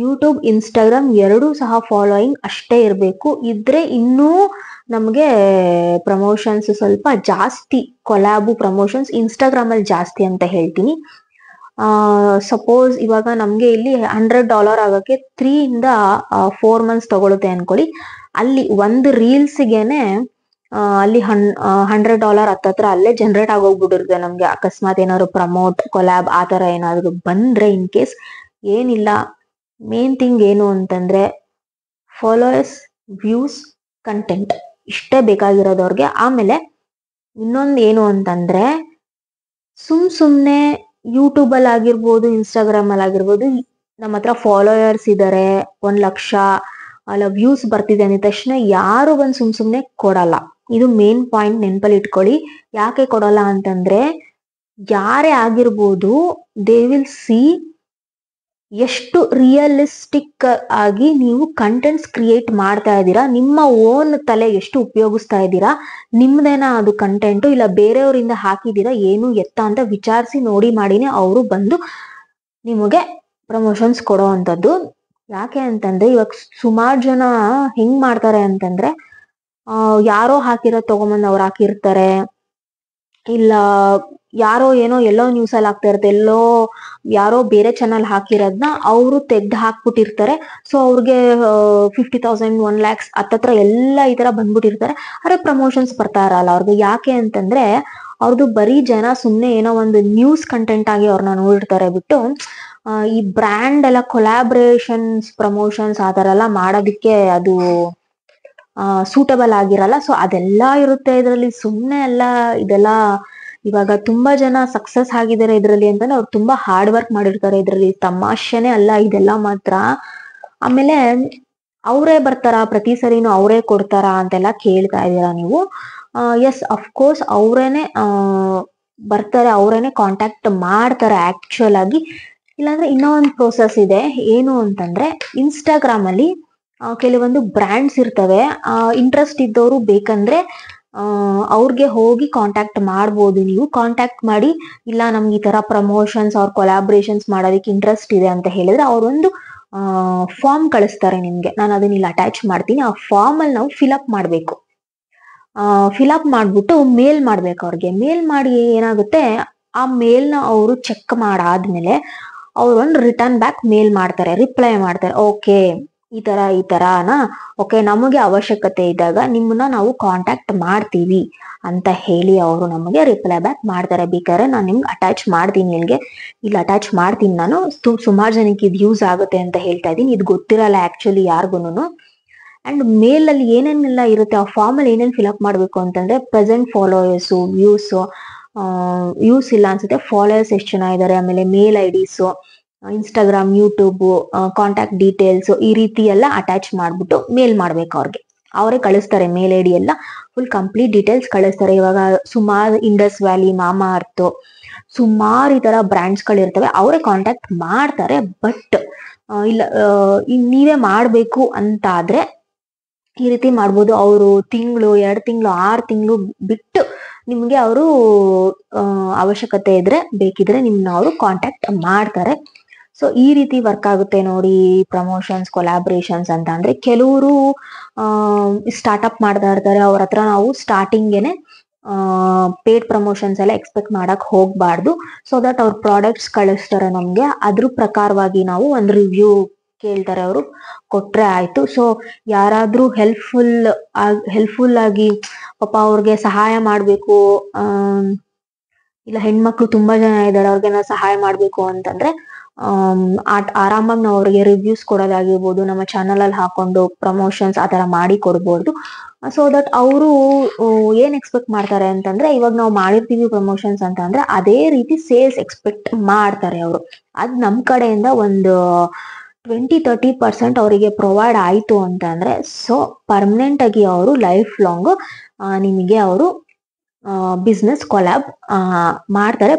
ಯೂಟ್ಯೂಬ್ ಇನ್ಸ್ಟಾಗ್ರಾಮ್ ಎರಡೂ ಸಹ ಫಾಲೋಯಿಂಗ್ ಅಷ್ಟೇ ಇರಬೇಕು. ಇದ್ರೆ ಇನ್ನೂ ನಮ್ಗೆ ಪ್ರಮೋಷನ್ಸ್ ಸ್ವಲ್ಪ ಜಾಸ್ತಿ, ಕೊಲಾಬು ಪ್ರಮೋಷನ್ಸ್ ಇನ್ಸ್ಟಾಗ್ರಾಮ್ ಅಲ್ಲಿ ಜಾಸ್ತಿ ಅಂತ ಹೇಳ್ತೀನಿ. ಸಪೋಸ್ ಇವಾಗ ನಮ್ಗೆ ಇಲ್ಲಿ $100 ಆಗಕ್ಕೆ 3 ಇಂದ 4 ಮಂತ್ಸ್ ತಗೊಳುತ್ತೆ ಅನ್ಕೊಳ್ಳಿ. ಅಲ್ಲಿ ಒಂದು ರೀಲ್ಸ್ಗೆನೆ ಅಲ್ಲಿ $100 ಹತ್ತತ್ರ ಅಲ್ಲೇ ಜನರೇಟ್ ಆಗೋಗ್ಬಿಟ್ಟಿರುತ್ತೆ ನಮ್ಗೆ. ಅಕಸ್ಮಾತ್ ಏನಾದ್ರು ಪ್ರಮೋಟ್, ಕೊಲ್ಯಾಬ್ ಆ ತರ ಏನಾದ್ರು ಬಂದ್ರೆ, ಇನ್ ಕೇಸ್ ಏನಿಲ್ಲ, ಮೇನ್ ಥಿಂಗ್ ಏನು ಅಂತಂದ್ರೆ ಫಾಲೋವರ್ಸ್, ವ್ಯೂಸ್, ಕಂಟೆಂಟ್ ಇಷ್ಟೇ ಬೇಕಾಗಿರೋದು ಅವ್ರಿಗೆ. ಆಮೇಲೆ ಇನ್ನೊಂದು ಏನು ಅಂತಂದ್ರೆ, ಸುಮ್ನೆ ಯೂಟ್ಯೂಬ್ ಅಲ್ಲಿ ಆಗಿರ್ಬೋದು, ಇನ್ಸ್ಟಾಗ್ರಾಮ್ ಅಲ್ಲಿ ಆಗಿರ್ಬೋದು, ನಮ್ಮ ಹತ್ರ ಫಾಲೋವರ್ಸ್ ಇದಾರೆ, 1 ಲಕ್ಷ ಅಲ್ಲ ವ್ಯೂಸ್ ಬರ್ತಿದೆ ಅಂದ ತಕ್ಷಣ ಯಾರು ಬಂದು ಸುಮ್ನೆ ಕೊಡಲ್ಲ. ಇದು ಮೇನ್ ಪಾಯಿಂಟ್ ನೆನ್ಪಲ್ಲಿ ಇಟ್ಕೊಳ್ಳಿ. ಯಾಕೆ ಕೊಡಲ್ಲ ಅಂತಂದ್ರೆ, ಯಾರೇ ಆಗಿರ್ಬೋದು, ದೇ ವಿಲ್ ಸಿ ಎಷ್ಟು ರಿಯಲಿಸ್ಟಿಕ್ ಆಗಿ ನೀವು ಕಂಟೆಂಟ್ಸ್ ಕ್ರಿಯೇಟ್ ಮಾಡ್ತಾ ಇದ್ದೀರಾ, ನಿಮ್ಮ ಓನ್ ತಲೆ ಎಷ್ಟು ಉಪಯೋಗಿಸ್ತಾ ಇದ್ದೀರಾ, ನಿಮ್ದೇನ ಅದು ಕಂಟೆಂಟು ಇಲ್ಲ ಬೇರೆಯವರಿಂದ ಹಾಕಿದ್ದೀರಾ, ಏನು ಎತ್ತ ಅಂತ ವಿಚಾರಿಸಿ ನೋಡಿ ಮಾಡಿನೇ ಅವರು ಬಂದು ನಿಮಗೆ ಪ್ರಮೋಷನ್ಸ್ ಕೊಡೋ ಅಂಥದ್ದು. ಯಾಕೆ ಅಂತಂದ್ರೆ, ಇವಾಗ ಸುಮಾರು ಜನ ಹೆಂಗ್ ಮಾಡ್ತಾರೆ ಅಂತಂದ್ರೆ, ಯಾರೋ ಹಾಕಿರೋ ತಗೊಂಬಂದ್ ಅವ್ರು ಹಾಕಿರ್ತಾರೆ, ಇಲ್ಲ ಯಾರೋ ಏನೋ ಎಲ್ಲೋ ನ್ಯೂಸ್ ಅಲ್ಲಿ ಆಗ್ತಾ ಇರುತ್ತೆ, ಎಲ್ಲೋ ಯಾರೋ ಬೇರೆ ಚಾನಲ್ ಹಾಕಿರೋದ್ನ ಅವರು ತೆಗ್ದು ಹಾಕ್ಬಿಟ್ಟಿರ್ತಾರೆ. ಸೊ ಅವ್ರಿಗೆ 50,000, 1 lakhs ಹತ್ತತ್ರ ಎಲ್ಲ ಈ ತರ ಬಂದ್ಬಿಟ್ಟಿರ್ತಾರೆ. ಅರೆ ಪ್ರಮೋಷನ್ಸ್ ಬರ್ತಾ ಇರಲ್ಲ ಅವ್ರಿಗೆ. ಯಾಕೆ ಅಂತಂದ್ರೆ, ಅವ್ರದ್ದು ಬರೀ ಜನ ಸುಮ್ನೆ ಏನೋ ಒಂದು ನ್ಯೂಸ್ ಕಂಟೆಂಟ್ ಆಗಿ ಅವ್ರನ್ನ ನೋಡಿರ್ತಾರೆ ಬಿಟ್ಟು, ಈ ಬ್ರ್ಯಾಂಡ್ ಎಲ್ಲ ಕೊಲಾಬ್ರೇಷನ್ಸ್, ಪ್ರಮೋಷನ್ಸ್ ಆ ತರ ಎಲ್ಲ ಮಾಡೋದಿಕ್ಕೆ ಅದು ಸೂಟಬಲ್ ಆಗಿರಲ್ಲ. ಸೊ ಅದೆಲ್ಲ ಇರುತ್ತೆ ಇದ್ರಲ್ಲಿ. ಸುಮ್ನೆ ಎಲ್ಲ ಇದೆಲ್ಲ ಇವಾಗ ತುಂಬಾ ಜನ ಸಕ್ಸಸ್ ಆಗಿದ್ದಾರೆ ಇದ್ರಲ್ಲಿ ಅಂತಂದ್ರೆ, ಅವ್ರು ತುಂಬಾ ಹಾರ್ಡ್ ವರ್ಕ್ ಮಾಡಿರ್ತಾರೆ ಇದ್ರಲ್ಲಿ. ತಮಾಷೆನೆ ಅಲ್ಲ ಇದೆಲ್ಲ ಮಾತ್ರ. ಆಮೇಲೆ ಅವರೇ ಬರ್ತಾರಾ ಪ್ರತಿ ಸರಿನೂ ಅವರೇ ಕೊಡ್ತಾರಾ ಅಂತೆಲ್ಲ ಕೇಳ್ತಾ ಇದೀರಾ ನೀವು. ಎಸ್ ಅಫ್ಕೋರ್ಸ್ ಅವರೇನೆ ಬರ್ತಾರೆ, ಅವರೇನೆ ಕಾಂಟ್ಯಾಕ್ಟ್ ಮಾಡ್ತಾರೆ ಆಕ್ಚುಯಲ್ ಆಗಿ. ಇಲ್ಲಾಂದ್ರೆ ಇನ್ನೂ ಒಂದು ಪ್ರೋಸೆಸ್ ಇದೆ. ಏನು ಅಂತಂದ್ರೆ, ಇನ್ಸ್ಟಾಗ್ರಾಮ್ ಅಲ್ಲಿ ಕೆಲವೊಂದು ಬ್ರ್ಯಾಂಡ್ಸ್ ಇರ್ತವೆ. ಇಂಟ್ರೆಸ್ಟ್ ಇದ್ದವರು ಬೇಕಂದ್ರೆ ಅವ್ರಿಗೆ ಹೋಗಿ ಕಾಂಟ್ಯಾಕ್ಟ್ ಮಾಡ್ಬೋದು. ನೀವು ಕಾಂಟ್ಯಾಕ್ಟ್ ಮಾಡಿ, ಇಲ್ಲ ನಮ್ಗೆ ಈ ತರ ಪ್ರಮೋಷನ್ಸ್ ಅವ್ರ ಕೊಲಾಬ್ರೇಷನ್ಸ್ ಮಾಡೋದಕ್ಕೆ ಇಂಟ್ರೆಸ್ಟ್ ಇದೆ ಅಂತ ಹೇಳಿದ್ರೆ, ಅವ್ರೊಂದು ಫಾರ್ಮ್ ಕಳಿಸ್ತಾರೆ ನಿಮ್ಗೆ. ನಾನು ಅದನ್ನ ಇಲ್ಲಿ ಅಟ್ಯಾಚ್ ಮಾಡ್ತೀನಿ. ಆ ಫಾರ್ಮ್ ಅಲ್ಲಿ ನಾವು ಫಿಲಪ್ ಮಾಡ್ಬೇಕು. ಫಿಲಪ್ ಮಾಡ್ಬಿಟ್ಟು ಮೇಲ್ ಮಾಡ್ಬೇಕು ಅವ್ರಿಗೆ. ಮೇಲ್ ಮಾಡಿ ಏನಾಗುತ್ತೆ, ಆ ಮೇಲ್ನ ಅವರು ಚೆಕ್ ಮಾಡಾದ್ಮೇಲೆ ಅವ್ರೊಂದು ರಿಟರ್ನ್ ಬ್ಯಾಕ್ ಮೇಲ್ ಮಾಡ್ತಾರೆ, ರಿಪ್ಲೈ ಮಾಡ್ತಾರೆ. ಓಕೆ ಈ ತರನಾ, ಓಕೆ ನಮಗೆ ಅವಶ್ಯಕತೆ ಇದ್ದಾಗ ನಿಮ್ಮನ್ನ ನಾವು ಕಾಂಟ್ಯಾಕ್ಟ್ ಮಾಡ್ತೀವಿ ಅಂತ ಹೇಳಿ ಅವರು ನಮಗೆ ರಿಪ್ಲೈ ಬ್ಯಾಕ್ ಮಾಡ್ತಾರೆ. ಬೇಕಾದ್ರೆ ನಾನು ನಿಮ್ಗೆ ಅಟ್ಯಾಚ್ ಮಾಡ್ತೀನಿ, ಇಲ್ಲಿ ಅಟ್ಯಾಚ್ ಮಾಡ್ತೀನಿ ನಾನು. ಸುಮಾರು ಜನಕ್ಕೆ ಇದು ಯೂಸ್ ಆಗುತ್ತೆ ಅಂತ ಹೇಳ್ತಾ ಇದ್ದೀನಿ. ಇದು ಗೊತ್ತಿರಲ್ಲ ಆಕ್ಚುಲಿ ಯಾರಿಗೂನು. ಅಂಡ್ ಮೇಲ್ ಅಲ್ಲಿ ಏನೇನೆಲ್ಲ ಇರುತ್ತೆ, ಆ ಫಾರ್ಮ್ ಅಲ್ಲಿ ಏನೇನು ಫಿಲಪ್ ಮಾಡ್ಬೇಕು ಅಂತಂದ್ರೆ, ಪ್ರೆಸೆಂಟ್ ಫಾಲೋವರ್ಸ್, ವ್ಯೂಸ್ ಇಲ್ಲ ಅನ್ಸುತ್ತೆ, ಫಾಲೋವರ್ಸ್ ಎಷ್ಟು ಜನ ಇದ್ದಾರೆ, ಆಮೇಲೆ mail IDs, Instagram, YouTube, contact details, ಈ ರೀತಿ ಎಲ್ಲ ಅಟ್ಯಾಚ್ ಮಾಡ್ಬಿಟ್ಟು ಮೇಲ್ ಮಾಡ್ಬೇಕು ಅವ್ರಿಗೆ. ಅವರೇ ಕಳಿಸ್ತಾರೆ ಮೇಲ್ ಐಡಿ ಎಲ್ಲ ಫುಲ್ ಕಂಪ್ಲೀಟ್ ಡೀಟೇಲ್ಸ್ ಕಳಿಸ್ತಾರೆ. ಇವಾಗ ಸುಮಾರು ಇಂಡಸ್ ವ್ಯಾಲಿ, ಮಾಮಾ ಅರ್ತ್, ಸುಮಾರು ಈ ತರ ಬ್ರ್ಯಾಂಡ್ಸ್ ಗಳಿರ್ತವೆ, ಅವರೇ ಕಾಂಟ್ಯಾಕ್ಟ್ ಮಾಡ್ತಾರೆ. ಬಟ್ ಇಲ್ಲ ನೀವೇ ಮಾಡ್ಬೇಕು ಅಂತ ಆದ್ರೆ ಈ ರೀತಿ ಮಾಡ್ಬೋದು. ಅವರು 1 ತಿಂಗಳು, 2 ತಿಂಗಳು, 6 ತಿಂಗಳು ಬಿಟ್ಟು ನಿಮ್ಗೆ ಅವರು ಅವಶ್ಯಕತೆ ಇದ್ರೆ, ಬೇಕಿದ್ರೆ ನಿಮ್ನ ಅವರು ಕಾಂಟ್ಯಾಕ್ಟ್ ಮಾಡ್ತಾರೆ. ಸೊ ಈ ರೀತಿ ವರ್ಕ್ ಆಗುತ್ತೆ ನೋಡಿ ಪ್ರಮೋಷನ್ಸ್, ಕೊಲಾಬ್ರೇಷನ್ಸ್ ಅಂತ. ಅಂದ್ರೆ ಕೆಲವರು ಸ್ಟಾರ್ಟ್ಅಪ್ ಮಾಡ್ತಾ ಇರ್ತಾರೆ, ಅವ್ರ ಹತ್ರ ನಾವು ಸ್ಟಾರ್ಟಿಂಗೇನೆ ಪೇಡ್ ಪ್ರಮೋಷನ್ಸ್ ಎಲ್ಲ ಎಕ್ಸ್ಪೆಕ್ಟ್ ಮಾಡಕ್ ಹೋಗ್ಬಾರ್ದು. ಸೊ ದಟ್ ಅವ್ರ ಪ್ರಾಡಕ್ಟ್ಸ್ ಕಳಿಸ್ತಾರೆ ನಮ್ಗೆ, ಅದ್ರ ಪ್ರಕಾರವಾಗಿ ನಾವು ಒಂದು ರಿವ್ಯೂ ಕೇಳ್ತಾರೆ ಅವರು, ಕೊಟ್ರೆ ಆಯ್ತು. ಸೊ ಯಾರಾದ್ರೂ ಹೆಲ್ಪ್ಫುಲ್ ಆಗಿ ಪಾಪ ಅವ್ರಿಗೆ ಸಹಾಯ ಮಾಡ್ಬೇಕು, ಇಲ್ಲ ಹೆಣ್ಮಕ್ಳು ತುಂಬಾ ಜನ ಇದ್ದಾರೆ ಅವ್ರಿಗೆ ನಾವು ಸಹಾಯ ಮಾಡ್ಬೇಕು ಅಂತಂದ್ರೆ ಆರಾಮಾಗಿ ನಾವು ಅವ್ರಿಗೆ ರಿವ್ಯೂಸ್ ಕೊಡೋದಾಗಿರ್ಬೋದು, ನಮ್ಮ ಚಾನಲ್ ಅಲ್ಲಿ ಹಾಕೊಂಡು ಪ್ರಮೋಷನ್ಸ್ ಆತರ ಮಾಡಿ ಕೊಡ್ಬೋದು. ಸೊ ದಟ್ ಅವರು ಏನ್ ಎಕ್ಸ್ಪೆಕ್ಟ್ ಮಾಡ್ತಾರೆ ಅಂತಂದ್ರೆ, ಇವಾಗ ನಾವು ಮಾಡಿರ್ತೀವಿ ಪ್ರಮೋಷನ್ಸ್ ಅಂತ ಅಂದ್ರೆ ಅದೇ ರೀತಿ ಸೇಲ್ಸ್ ಎಕ್ಸ್ಪೆಕ್ಟ್ ಮಾಡ್ತಾರೆ ಅವರು. ಅದ್ ನಮ್ ಕಡೆಯಿಂದ ಒಂದು 20-30% ಅವರಿಗೆ ಪ್ರೊವೈಡ್ ಆಯ್ತು ಅಂತ ಅಂದ್ರೆ, ಸೊ ಪರ್ಮನೆಂಟ್ ಆಗಿ ಅವರು ಲೈಫ್ ಲಾಂಗ್ ನಿಮಗೆ ಅವರು ಬಿಸ್ನೆಸ್ ಕೊಲ್ಯಾಬ್ ಮಾಡ್ತಾರೆ.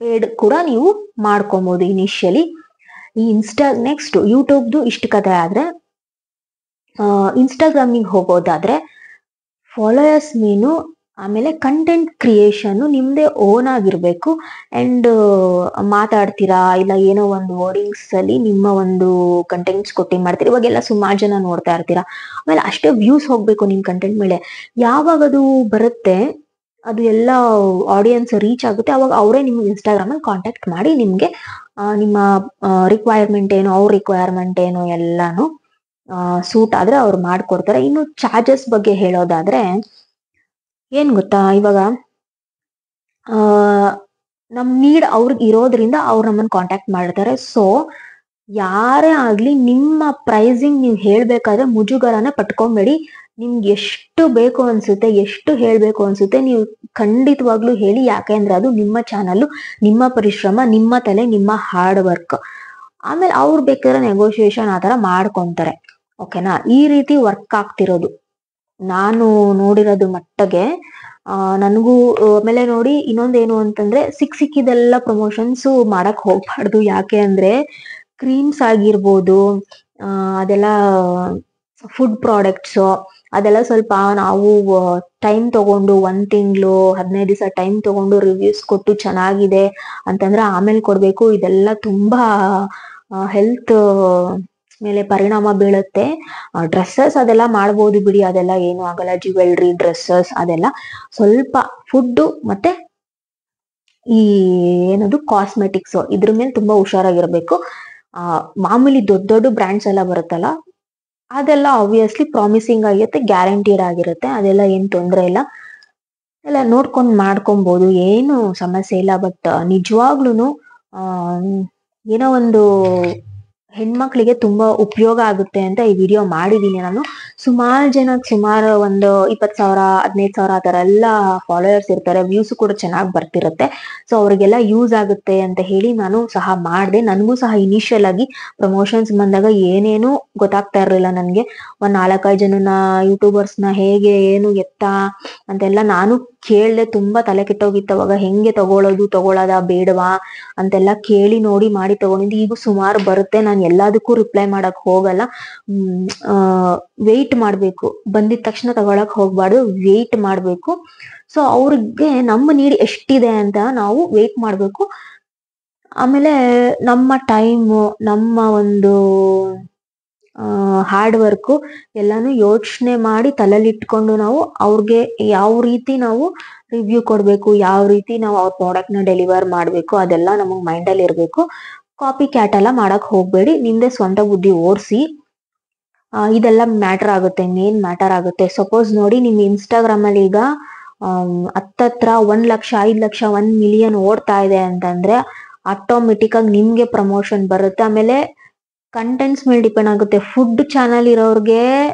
ಪೇಡ್ ಕೂಡ ನೀವು ಮಾಡ್ಕೊಬಹುದು ಇನಿಷಿಯಲಿ. ಈ ನೆಕ್ಸ್ಟ್ ಯೂಟ್ಯೂಬ್ದು ಇಷ್ಟು ಕತೆ ಆದ್ರೆ, ಇನ್ಸ್ಟಾಗ್ರಾಮಿಗೆ ಹೋಗೋದಾದ್ರೆ ಫಾಲೋಯರ್ಸ್ ಮೀನು, ಆಮೇಲೆ ಕಂಟೆಂಟ್ ಕ್ರಿಯೇಷನ್ ನಿಮ್ದೇ ಓನ್ ಆಗಿರ್ಬೇಕು. ಅಂಡ್ ಮಾತಾಡ್ತೀರಾ ಇಲ್ಲ ಏನೋ ಒಂದು ವರ್ಡಿಂಗ್ಸ್ ಅಲ್ಲಿ ನಿಮ್ಮ ಒಂದು ಕಂಟೆಂಟ್ಸ್ ಕೊಟ್ಟಿ ಮಾಡ್ತೀರಾ, ಇವಾಗೆಲ್ಲ ಸುಮಾರು ಜನ ನೋಡ್ತಾ ಇರ್ತೀರಾ. ಆಮೇಲೆ ಅಷ್ಟೇ ವ್ಯೂಸ್ ಹೋಗ್ಬೇಕು ನಿಮ್ ಕಂಟೆಂಟ್ ಮೇಲೆ. ಯಾವಾಗ ಅದು ಬರುತ್ತೆ, ಅದು ಎಲ್ಲ ಆಡಿಯನ್ಸ್ ರೀಚ್ ಆಗುತ್ತೆ, ಅವಾಗ ಅವರೇ ನಿಮ್ಗೆ ಇನ್ಸ್ಟಾಗ್ರಾಮ್ ಅಲ್ಲಿ ಕಾಂಟ್ಯಾಕ್ಟ್ ಮಾಡಿ ನಿಮ್ಗೆ ನಿಮ್ಮ ರಿಕ್ವೈರ್ಮೆಂಟ್ ಏನು, ಅವ್ರ ರಿಕ್ವೈರ್ಮೆಂಟ್ ಏನು ಎಲ್ಲಾನು ಸೂಟ್ ಆದ್ರೆ ಅವ್ರು ಮಾಡ್ಕೊಡ್ತಾರೆ. ಇನ್ನು ಚಾರ್ಜಸ್ ಬಗ್ಗೆ ಹೇಳೋದಾದ್ರೆ ಏನ್ ಗೊತ್ತಾ, ಇವಾಗ ನಮ್ ನೀಡ್ ಅವ್ರಿಗೆ ಇರೋದ್ರಿಂದ ಅವ್ರು ನಮ್ಮನ್ನ ಕಾಂಟ್ಯಾಕ್ಟ್ ಮಾಡ್ತಾರೆ. ಸೊ ಯಾರೇ ಆಗ್ಲಿ ನಿಮ್ಮ ಪ್ರೈಸಿಂಗ್ ನೀವು ಹೇಳ್ಬೇಕಾದ್ರೆ ಮುಜುಗರನ ಪಟ್ಕೊಂಬೇಡಿ. ನಿಮ್ಗೆ ಎಷ್ಟು ಬೇಕು ಅನ್ಸುತ್ತೆ, ಎಷ್ಟು ಹೇಳ್ಬೇಕು ಅನ್ಸುತ್ತೆ ನೀವು ಖಂಡಿತವಾಗ್ಲೂ ಹೇಳಿ. ಯಾಕೆಂದ್ರೆ ಅದು ನಿಮ್ಮ ಚಾನಲ್, ನಿಮ್ಮ ಪರಿಶ್ರಮ, ನಿಮ್ಮ ತಲೆ, ನಿಮ್ಮ ಹಾರ್ಡ್ ವರ್ಕ್. ಆಮೇಲೆ ಅವ್ರು ಬೇಕಾದ್ರೆ ನೆಗೋಷಿಯೇಷನ್ ಆತರ ಮಾಡ್ಕೊಂತಾರೆ. ಓಕೆನಾ, ಈ ರೀತಿ ವರ್ಕ್ ಆಗ್ತಿರೋದು ನಾನು ನೋಡಿರೋದು ಮಟ್ಟಗೆ. ನನಗೂ ಆಮೇಲೆ ನೋಡಿ ಇನ್ನೊಂದೇನು ಅಂತಂದ್ರೆ, ಸಿಕ್ಕಿದೆಲ್ಲ ಪ್ರಮೋಷನ್ಸ್ ಮಾಡಕ್ ಹೋಗ್ಬಾರ್ದು. ಯಾಕೆ ಅಂದ್ರೆ ಕ್ರೀಮ್ಸ್ ಆಗಿರ್ಬೋದು, ಅದೆಲ್ಲ ಫುಡ್ ಪ್ರಾಡಕ್ಟ್ಸ್, ಅದೆಲ್ಲ ಸ್ವಲ್ಪ ನಾವು ಟೈಮ್ ತಗೊಂಡು 1 ತಿಂಗಳು 15 ದಿವಸ ಟೈಮ್ ತಗೊಂಡು ರಿವ್ಯೂಸ್ ಕೊಟ್ಟು ಚೆನ್ನಾಗಿದೆ ಅಂತಂದ್ರೆ ಆಮೇಲೆ ಕೊಡ್ಬೇಕು. ಇದೆಲ್ಲ ತುಂಬಾ ಹೆಲ್ತ್ ಮೇಲೆ ಪರಿಣಾಮ ಬೀಳುತ್ತೆ. ಡ್ರೆಸ್ಸಸ್ ಅದೆಲ್ಲ ಮಾಡ್ಬೋದು ಬಿಡಿ, ಅದೆಲ್ಲ ಏನು ಆಗಲ್ಲ. ಜ್ಯುವೆಲ್ರಿ, ಡ್ರೆಸ್ಸಸ್ ಅದೆಲ್ಲ. ಸ್ವಲ್ಪ ಫುಡ್ ಮತ್ತೆ ಈ ಏನದು ಕಾಸ್ಮೆಟಿಕ್ಸ್, ಇದ್ರ ಮೇಲೆ ತುಂಬಾ ಹುಷಾರಾಗಿರ್ಬೇಕು. ಮಾಮೂಲಿ ದೊಡ್ಡ ಬ್ರ್ಯಾಂಡ್ಸ್ ಎಲ್ಲ ಬರುತ್ತಲ್ಲ, ಅದೆಲ್ಲ ಆಬ್ವಿಯಸ್ಲಿ ಪ್ರಾಮಿಸಿಂಗ್ ಆಗಿರುತ್ತೆ, ಗ್ಯಾರಂಟಿಡ್ ಆಗಿರುತ್ತೆ, ಅದೆಲ್ಲ ಏನ್ ತೊಂದ್ರೆ ಇಲ್ಲ, ಎಲ್ಲ ನೋಡ್ಕೊಂಡ್ ಮಾಡ್ಕೊಬಹುದು, ಏನು ಸಮಸ್ಯೆ ಇಲ್ಲ. ಬಟ್ ನಿಜವಾಗ್ಲೂನು ಏನೋ ಒಂದು ಹೆಣ್ಮಕ್ಳಿಗೆ ತುಂಬಾ ಉಪಯೋಗ ಆಗುತ್ತೆ ಅಂತ ಈ ವಿಡಿಯೋ ಮಾಡಿದೀನಿ ನಾನು. ಸುಮಾರು ಒಂದು 20,000 15,000 ಆ ತರ ಎಲ್ಲ ಫಾಲೋಯರ್ಸ್ ಇರ್ತಾರೆ, ವ್ಯೂಸ್ ಕೂಡ ಚೆನ್ನಾಗಿ ಬರ್ತಿರುತ್ತೆ. ಸೊ ಅವ್ರಿಗೆಲ್ಲ ಯೂಸ್ ಆಗುತ್ತೆ ಅಂತ ಹೇಳಿ ನಾನು ಸಹ ಮಾಡಿದೆ. ನನಗೂ ಸಹ ಇನಿಷಿಯಲ್ ಆಗಿ ಪ್ರಮೋಷನ್ಸ್ ಬಂದಾಗ ಏನೇನು ಗೊತ್ತಾಗ್ತಾ ಇರ್ಲಿಲ್ಲ ನನ್ಗೆ. 4-5 ಜನನ ಯೂಟ್ಯೂಬರ್ಸ್ನ ಹೇಗೆ ಏನು ಎತ್ತ ಅಂತೆಲ್ಲ ನಾನು ಕೇಳ್ದೆ. ತುಂಬಾ ತಲೆ ಕೆಟ್ಟೋಗಿತ್ತು ಅವಾಗ, ಹೆಂಗೆ ತಗೊಳ್ಳೋದ ಬೇಡವಾ ಅಂತೆಲ್ಲ ಕೇಳಿ ನೋಡಿ ಮಾಡಿ ತಗೊಂಡಿದ್ದು. ಈಗ ಸುಮಾರು ಬರುತ್ತೆ, ನಾನು ಎಲ್ಲದಕ್ಕೂ ರಿಪ್ಲೈ ಮಾಡಕ್ ಹೋಗಲ್ಲ. ವೆಯ್ಟ್ ಮಾಡ್ಬೇಕು, ಬಂದಿದ ತಕ್ಷಣ ತಗೊಳಕ್ ಹೋಗ್ಬಾರ್ದು, ವೆಯ್ಟ್ ಮಾಡ್ಬೇಕು. ಸೊ ಅವ್ರಿಗೆ ನಮ್ಮ ನೀಡ್ ಎಷ್ಟಿದೆ ಅಂತ ನಾವು ವೆಯ್ಟ್ ಮಾಡ್ಬೇಕು. ಆಮೇಲೆ ನಮ್ಮ ಟೈಮು, ನಮ್ಮ ಒಂದು ಹಾರ್ಡ್ ವರ್ಕ್ ಎಲ್ಲಾನು ಯೋಚನೆ ಮಾಡಿ ತಲೆಲಿಟ್ಕೊಂಡು ನಾವು ಅವ್ರಿಗೆ ಯಾವ ರೀತಿ ನಾವು ರಿವ್ಯೂ ಕೊಡ್ಬೇಕು, ಯಾವ ರೀತಿ ನಾವು ಅವ್ರ ಪ್ರಾಡಕ್ಟ್ ನ ಡೆಲಿವರ್ ಮಾಡ್ಬೇಕು, ಅದೆಲ್ಲ ನಮಗ್ ಮೈಂಡ್ ಅಲ್ಲಿ ಇರ್ಬೇಕು. ಕಾಪಿ ಕ್ಯಾಟ್ ಎಲ್ಲ ಮಾಡಕ್ ಹೋಗ್ಬೇಡಿ, ನಿಮ್ದೆ ಸ್ವಂತ ಬುದ್ಧಿ ಓಡಿಸಿ. ಇದೆಲ್ಲ ಮ್ಯಾಟರ್ ಆಗುತ್ತೆ, ಮೇನ್ ಮ್ಯಾಟರ್ ಆಗುತ್ತೆ. ಸಪೋಸ್ ನೋಡಿ, ನಿಮ್ ಇನ್ಸ್ಟಾಗ್ರಾಮ್ ಅಲ್ಲಿ ಈಗ ಹತ್ತತ್ರ 1 ಲಕ್ಷ 5 ಲಕ್ಷ 1 ಮಿಲಿಯನ್ ಓಡ್ತಾ ಇದೆ ಅಂತಂದ್ರೆ ಆಟೋಮೆಟಿಕ್ ಆಗಿ ನಿಮ್ಗೆ ಪ್ರಮೋಷನ್ ಬರುತ್ತೆ. ಆಮೇಲೆ ಕಂಟೆಂಟ್ಸ್ ಮೇಲೆ ಡಿಪೆಂಡ್ ಆಗುತ್ತೆ. ಫುಡ್ ಚಾನಲ್ ಇರೋರ್ಗೆ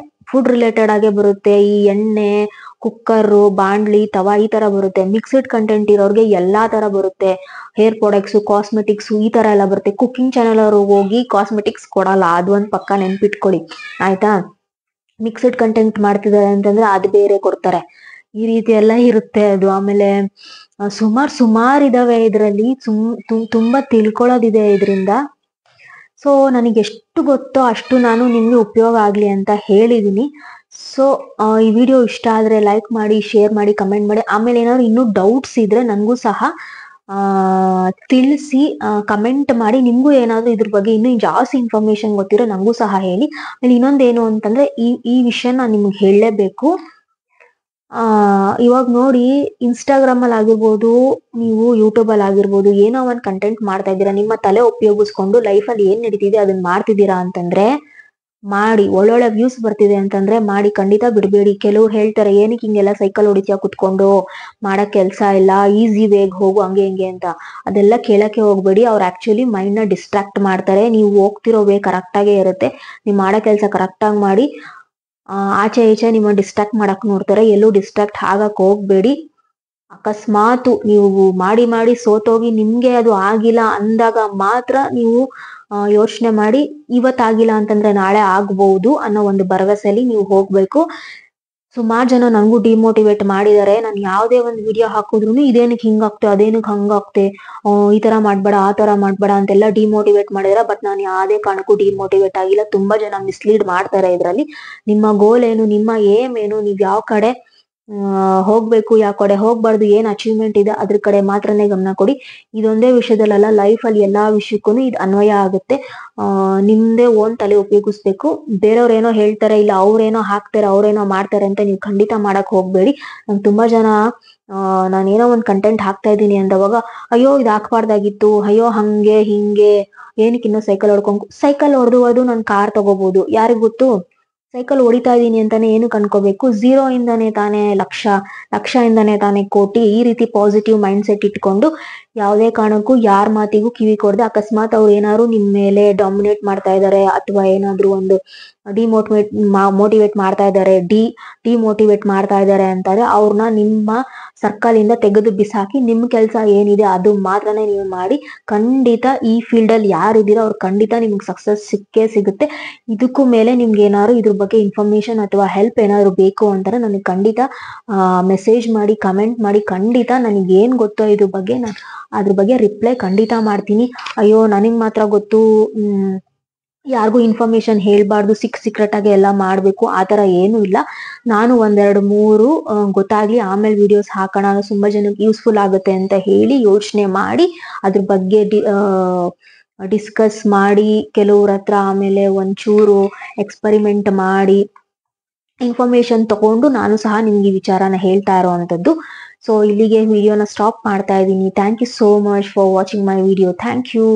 ಫುಡ್ ರಿಲೇಟೆಡ್ ಆಗೇ ಬರುತ್ತೆ. ಈ ಎಣ್ಣೆ, ಕುಕ್ಕರ್, ಬಾಂಡ್ಲಿ, ತವಾ ಈ ತರ ಬರುತ್ತೆ. ಮಿಕ್ಸ್ಡ್ ಕಂಟೆಂಟ್ ಇರೋರ್ಗೆ ಎಲ್ಲಾ ತರ ಬರುತ್ತೆ. ಹೇರ್ ಪ್ರಾಡಕ್ಟ್ಸ್, ಕಾಸ್ಮೆಟಿಕ್ಸ್ ಈ ತರ ಎಲ್ಲ ಬರುತ್ತೆ. ಕುಕಿಂಗ್ ಚಾನಲ್ ಅವ್ರಿಗೆ ಹೋಗಿ ಕಾಸ್ಮೆಟಿಕ್ಸ್ ಕೊಡಲ್ಲ, ಅದು ಒಂದ್ ಪಕ್ಕ ನೆನ್ಪಿಟ್ಕೊಳ್ಳಿ ಆಯ್ತಾ. ಮಿಕ್ಸ್ಡ್ ಕಂಟೆಂಟ್ ಮಾಡ್ತಿದ್ದಾರೆ ಅಂತಂದ್ರೆ ಅದು ಬೇರೆ ಕೊಡ್ತಾರೆ. ಈ ರೀತಿ ಎಲ್ಲ ಇರುತ್ತೆ ಅದು. ಆಮೇಲೆ ಸುಮಾರು ಇದಾವೆ ಇದ್ರಲ್ಲಿ, ತುಂಬಾ ತಿಳ್ಕೊಳ್ಳೋದಿದೆ ಇದರಿಂದ. ಸೊ ನನಗೆ ಎಷ್ಟು ಗೊತ್ತೋ ಅಷ್ಟು ನಾನು ನಿಮ್ಗೆ ಉಪಯೋಗ ಆಗ್ಲಿ ಅಂತ ಹೇಳಿದೀನಿ. ಸೊ ಈ ವಿಡಿಯೋ ಇಷ್ಟ ಆದ್ರೆ ಲೈಕ್ ಮಾಡಿ, ಶೇರ್ ಮಾಡಿ, ಕಮೆಂಟ್ ಮಾಡಿ. ಆಮೇಲೆ ಏನಾದ್ರು ಇನ್ನೂ ಡೌಟ್ಸ್ ಇದ್ರೆ ನನ್ಗೂ ಸಹ ತಿಳಿಸಿ, ಕಮೆಂಟ್ ಮಾಡಿ. ನಿಮ್ಗೂ ಏನಾದ್ರು ಇದ್ರ ಬಗ್ಗೆ ಇನ್ನೂ ಜಾಸ್ತಿ ಇನ್ಫಾರ್ಮೇಶನ್ ಗೊತ್ತಿರೋ ನಂಗೂ ಸಹ ಹೇಳಿ. ಆಮೇಲೆ ಇನ್ನೊಂದೇನು ಅಂತಂದ್ರೆ, ಈ ವಿಷಯ ನಾನು ನಿಮ್ಗೆ ಹೇಳಲೇಬೇಕು. ಇವಾಗ ನೋಡಿ ಇನ್ಸ್ಟಾಗ್ರಾಮ್ ಅಲ್ಲಿ ಆಗಿರ್ಬೋದು, ನೀವು ಯೂಟ್ಯೂಬ್ ಅಲ್ಲಿ ಆಗಿರ್ಬೋದು, ಏನೋ ಒಂದ್ ಕಂಟೆಂಟ್ ಮಾಡ್ತಾ ಇದ್ದೀರಾ, ನಿಮ್ಮ ತಲೆ ಉಪಯೋಗಿಸ್ಕೊಂಡು ಲೈಫ್ ಅಲ್ಲಿ ಏನ್ ನಡೀತಿದೆ ಅದನ್ನ ಮಾಡ್ತಿದ್ದೀರಾ ಅಂತಂದ್ರೆ ಮಾಡಿ. ಒಳ್ಳೊಳ್ಳೆ ವ್ಯೂಸ್ ಬರ್ತಿದೆ ಅಂತಂದ್ರೆ ಮಾಡಿ, ಖಂಡಿತ ಬಿಡಬೇಡಿ. ಕೆಲವ್ರು ಹೇಳ್ತಾರೆ ಏನಕ್ಕೆ ಹಿಂಗೆಲ್ಲ ಸೈಕಲ್ ಹೊಡಿತೀಯ ಕುತ್ಕೊಂಡು, ಮಾಡಕ್ ಕೆಲ್ಸ ಇಲ್ಲ, ಈಸಿ ವೇಗ್ ಹೋಗು ಹಂಗೆ ಹಿಂಗೆ ಅಂತ. ಅದೆಲ್ಲ ಕೇಳಕ್ಕೆ ಹೋಗ್ಬೇಡಿ. ಅವ್ರು ಆಕ್ಚುಲಿ ಮೈಂಡ್ ನ ಡಿಸ್ಟ್ರಾಕ್ಟ್ ಮಾಡ್ತಾರೆ. ನೀವು ಹೋಗ್ತಿರೋ ವೇ ಕರೆಕ್ಟ್ ಆಗೇ ಇರುತ್ತೆ, ನೀವು ಮಾಡೋ ಕೆಲಸ ಕರೆಕ್ಟ್ ಆಗಿ ಮಾಡಿ. ಆಚೆ ಈಚೆ ನಿಮ್ಮ ಡಿಸ್ಟ್ರಾಕ್ಟ್ ಮಾಡಕ್ ನೋಡ್ತಾರೆ, ಎಲ್ಲೂ ಡಿಸ್ಟ್ರಾಕ್ಟ್ ಆಗಕ್ ಹೋಗ್ಬೇಡಿ. ಅಕಸ್ಮಾತ್ ನೀವು ಮಾಡಿ ಮಾಡಿ ಸೋತೋಗಿ ನಿಮ್ಗೆ ಅದು ಆಗಿಲ್ಲ ಅಂದಾಗ ಮಾತ್ರ ನೀವು ಯೋಚನೆ ಮಾಡಿ, ಇವತ್ತಾಗಿಲ್ಲ ಅಂತಂದ್ರೆ ನಾಳೆ ಆಗ್ಬಹುದು ಅನ್ನೋ ಒಂದು ಭರವಸೆಯಲ್ಲಿ ನೀವು ಹೋಗ್ಬೇಕು. ಸುಮಾರು ಜನ ನಂಗೂ ಡಿಮೋಟಿವೇಟ್ ಮಾಡಿದ್ದಾರೆ. ನಾನು ಯಾವ್ದೇ ಒಂದು ವಿಡಿಯೋ ಹಾಕಿದ್ರು ಇದೇನಕ್ಕೆ ಹಿಂಗಾಗ್ತೆ, ಅದೇನಕ್ಕೆ ಹಂಗಾಗ್ತೆ, ಈ ತರ ಮಾಡ್ಬೇಡ, ಆ ತರ ಮಾಡ್ಬೇಡ ಅಂತೆಲ್ಲ ಡಿಮೋಟಿವೇಟ್ ಮಾಡಿದಾರೆ. ಬಟ್ ನಾನು ಯಾವ್ದೇ ಕಾರಣಕ್ಕೂ ಡಿಮೋಟಿವೇಟ್ ಆಗಿಲ್ಲ. ತುಂಬಾ ಜನ ಮಿಸ್ಲೀಡ್ ಮಾಡ್ತಾರೆ ಇದ್ರಲ್ಲಿ. ನಿಮ್ಮ ಗೋಲ್ ಏನು, ನಿಮ್ಮ ಏಮ್ ಏನು, ನೀವ್ ಯಾವ ಕಡೆ ಹೋಗ್ಬೇಕು, ಯಾವ ಕಡೆ ಹೋಗ್ಬಾರ್ದು, ಏನ್ ಅಚೀವ್ಮೆಂಟ್ ಇದೆ ಅದ್ರ ಕಡೆ ಮಾತ್ರನೇ ಗಮನ ಕೊಡಿ. ಇದೊಂದೇ ವಿಷಯದಲ್ಲ, ಲೈಫ್ ಅಲ್ಲಿ ಎಲ್ಲಾ ವಿಷಯಕ್ಕೂ ಇದು ಅನ್ವಯ ಆಗುತ್ತೆ. ನಿಮ್ದೇ ಓನ್ ತಲೆ ಉಪಯೋಗಿಸ್ಬೇಕು. ಬೇರೆಯವ್ರೇನೋ ಹೇಳ್ತಾರೆ, ಇಲ್ಲ ಅವ್ರೇನೋ ಹಾಕ್ತಾರೆ, ಅವ್ರೇನೋ ಮಾಡ್ತಾರೆ ಅಂತ ನೀವು ಖಂಡಿತ ಮಾಡಕ್ ಹೋಗ್ಬೇಡಿ. ನಂಗೆ ತುಂಬಾ ಜನ ನಾನೇನೋ ಒಂದ್ ಕಂಟೆಂಟ್ ಹಾಕ್ತಾ ಇದ್ದೀನಿ ಅಂದವಾಗ, ಅಯ್ಯೋ ಇದು ಹಾಕ್ಬಾರ್ದಾಗಿತ್ತು, ಅಯ್ಯೋ ಹಂಗೆ ಹಿಂಗೆ, ಏನಕ್ಕೆ ಇನ್ನೂ ಸೈಕಲ್ ಹೊಡೆದು ನಾನು ಕಾರ್ ತಗೋಬಹುದು, ಯಾರಿಗ್ ಗೊತ್ತು. ಸೈಕಲ್ ಹೊಡಿತಾ ಇದೀನಿ ಅಂತಾನೆ ಏನು ಅನ್ಕೋಬೇಕು, ಝೀರೋ ಇಂದಾನೆ ತಾನೇ ಲಕ್ಷ, ಲಕ್ಷ ಇಂದಾನೆ ತಾನೇ ಕೋಟಿ. ಈ ರೀತಿ ಪಾಸಿಟಿವ್ ಮೈಂಡ್ ಸೆಟ್ ಇಟ್ಕೊಂಡು ಯಾವುದೇ ಕಾರಣಕ್ಕೂ ಯಾರ ಮಾತಿಗೂ ಕಿವಿ ಕೊಡದೆ, ಅಕಸ್ಮಾತ್ ಅವ್ರು ಏನಾದ್ರು ನಿಮ್ ಮೇಲೆ ಡಾಮಿನೇಟ್ ಮಾಡ್ತಾ ಇದಾರೆ ಅಥವಾ ಏನಾದ್ರು ಒಂದು ಮೋಟಿವೇಟ್ ಮಾಡ್ತಾ ಇದಾರೆ, ಡಿಮೋಟಿವೇಟ್ ಮಾಡ್ತಾ ಇದಾರೆ ಅಂತಾರೆ, ಅವ್ರನ್ನ ನಿಮ್ಮ ಸರ್ಕಲ್ ಇಂದ ತೆಗೆದು ಬಿಸಾಕಿ ನಿಮ್ ಕೆಲ್ಸ ಏನಿದೆ ಅದು ಮಾತ್ರನೇ ನೀವು ಮಾಡಿ. ಖಂಡಿತ ಈ ಫೀಲ್ಡ್ ಅಲ್ಲಿ ಯಾರಿದ್ದೀರೋ ಅವ್ರು ಖಂಡಿತ ನಿಮ್ಗೆ ಸಕ್ಸಸ್ ಸಿಕ್ಕೇ ಸಿಗುತ್ತೆ. ಇದಕ್ಕೂ ಮೇಲೆ ನಿಮ್ಗೆ ಏನಾದ್ರು ಇದ್ರ ಬಗ್ಗೆ ಇನ್ಫಾರ್ಮೇಶನ್ ಅಥವಾ ಹೆಲ್ಪ್ ಏನಾದ್ರು ಬೇಕು ಅಂತಾರೆ ನನಗೆ ಖಂಡಿತ ಮೆಸೇಜ್ ಮಾಡಿ, ಕಮೆಂಟ್ ಮಾಡಿ. ಖಂಡಿತ ನನಗೆ ಏನ್ ಗೊತ್ತೋ ಇದ್ರ ಬಗ್ಗೆ ನಾನು ಅದ್ರ ಬಗ್ಗೆ ರಿಪ್ಲೈ ಖಂಡಿತ ಮಾಡ್ತೀನಿ. ಅಯ್ಯೋ ನನಗ್ ಮಾತ್ರ ಗೊತ್ತು, ಯಾರಿಗೂ ಇನ್ಫಾರ್ಮೇಶನ್ ಹೇಳ್ಬಾರ್ದು, ಸೀಕ್ರೆಟ್ ಆಗಿ ಎಲ್ಲ ಮಾಡ್ಬೇಕು, ಆತರ ಏನು ಇಲ್ಲ. ನಾನು ಒಂದೆರಡು ಮೂರು ಗೊತ್ತಾಗ್ಲಿ ಆಮೇಲೆ ವಿಡಿಯೋಸ್ ಹಾಕೋಣ, ತುಂಬಾ ಜನಕ್ಕೆ ಯೂಸ್ಫುಲ್ ಆಗುತ್ತೆ ಅಂತ ಹೇಳಿ ಯೋಚನೆ ಮಾಡಿ ಅದ್ರ ಬಗ್ಗೆ ಡಿಸ್ಕಸ್ ಮಾಡಿ ಕೆಲವ್ರ ಹತ್ರ, ಆಮೇಲೆ ಒಂಚೂರು ಎಕ್ಸ್ಪರಿಮೆಂಟ್ ಮಾಡಿ ಇನ್ಫಾರ್ಮೇಶನ್ ತಗೊಂಡು ನಾನು ಸಹ ನಿಮ್ಗೆ ಈ ವಿಚಾರನ ಹೇಳ್ತಾ ಇರೋವಂಥದ್ದು. ಸೊ ಇಲ್ಲಿಗೆ ವಿಡಿಯೋನ ಸ್ಟಾಪ್ ಮಾಡ್ತಾ ಇದ್ದೀನಿ. Thank you so much for watching my video. Thank you.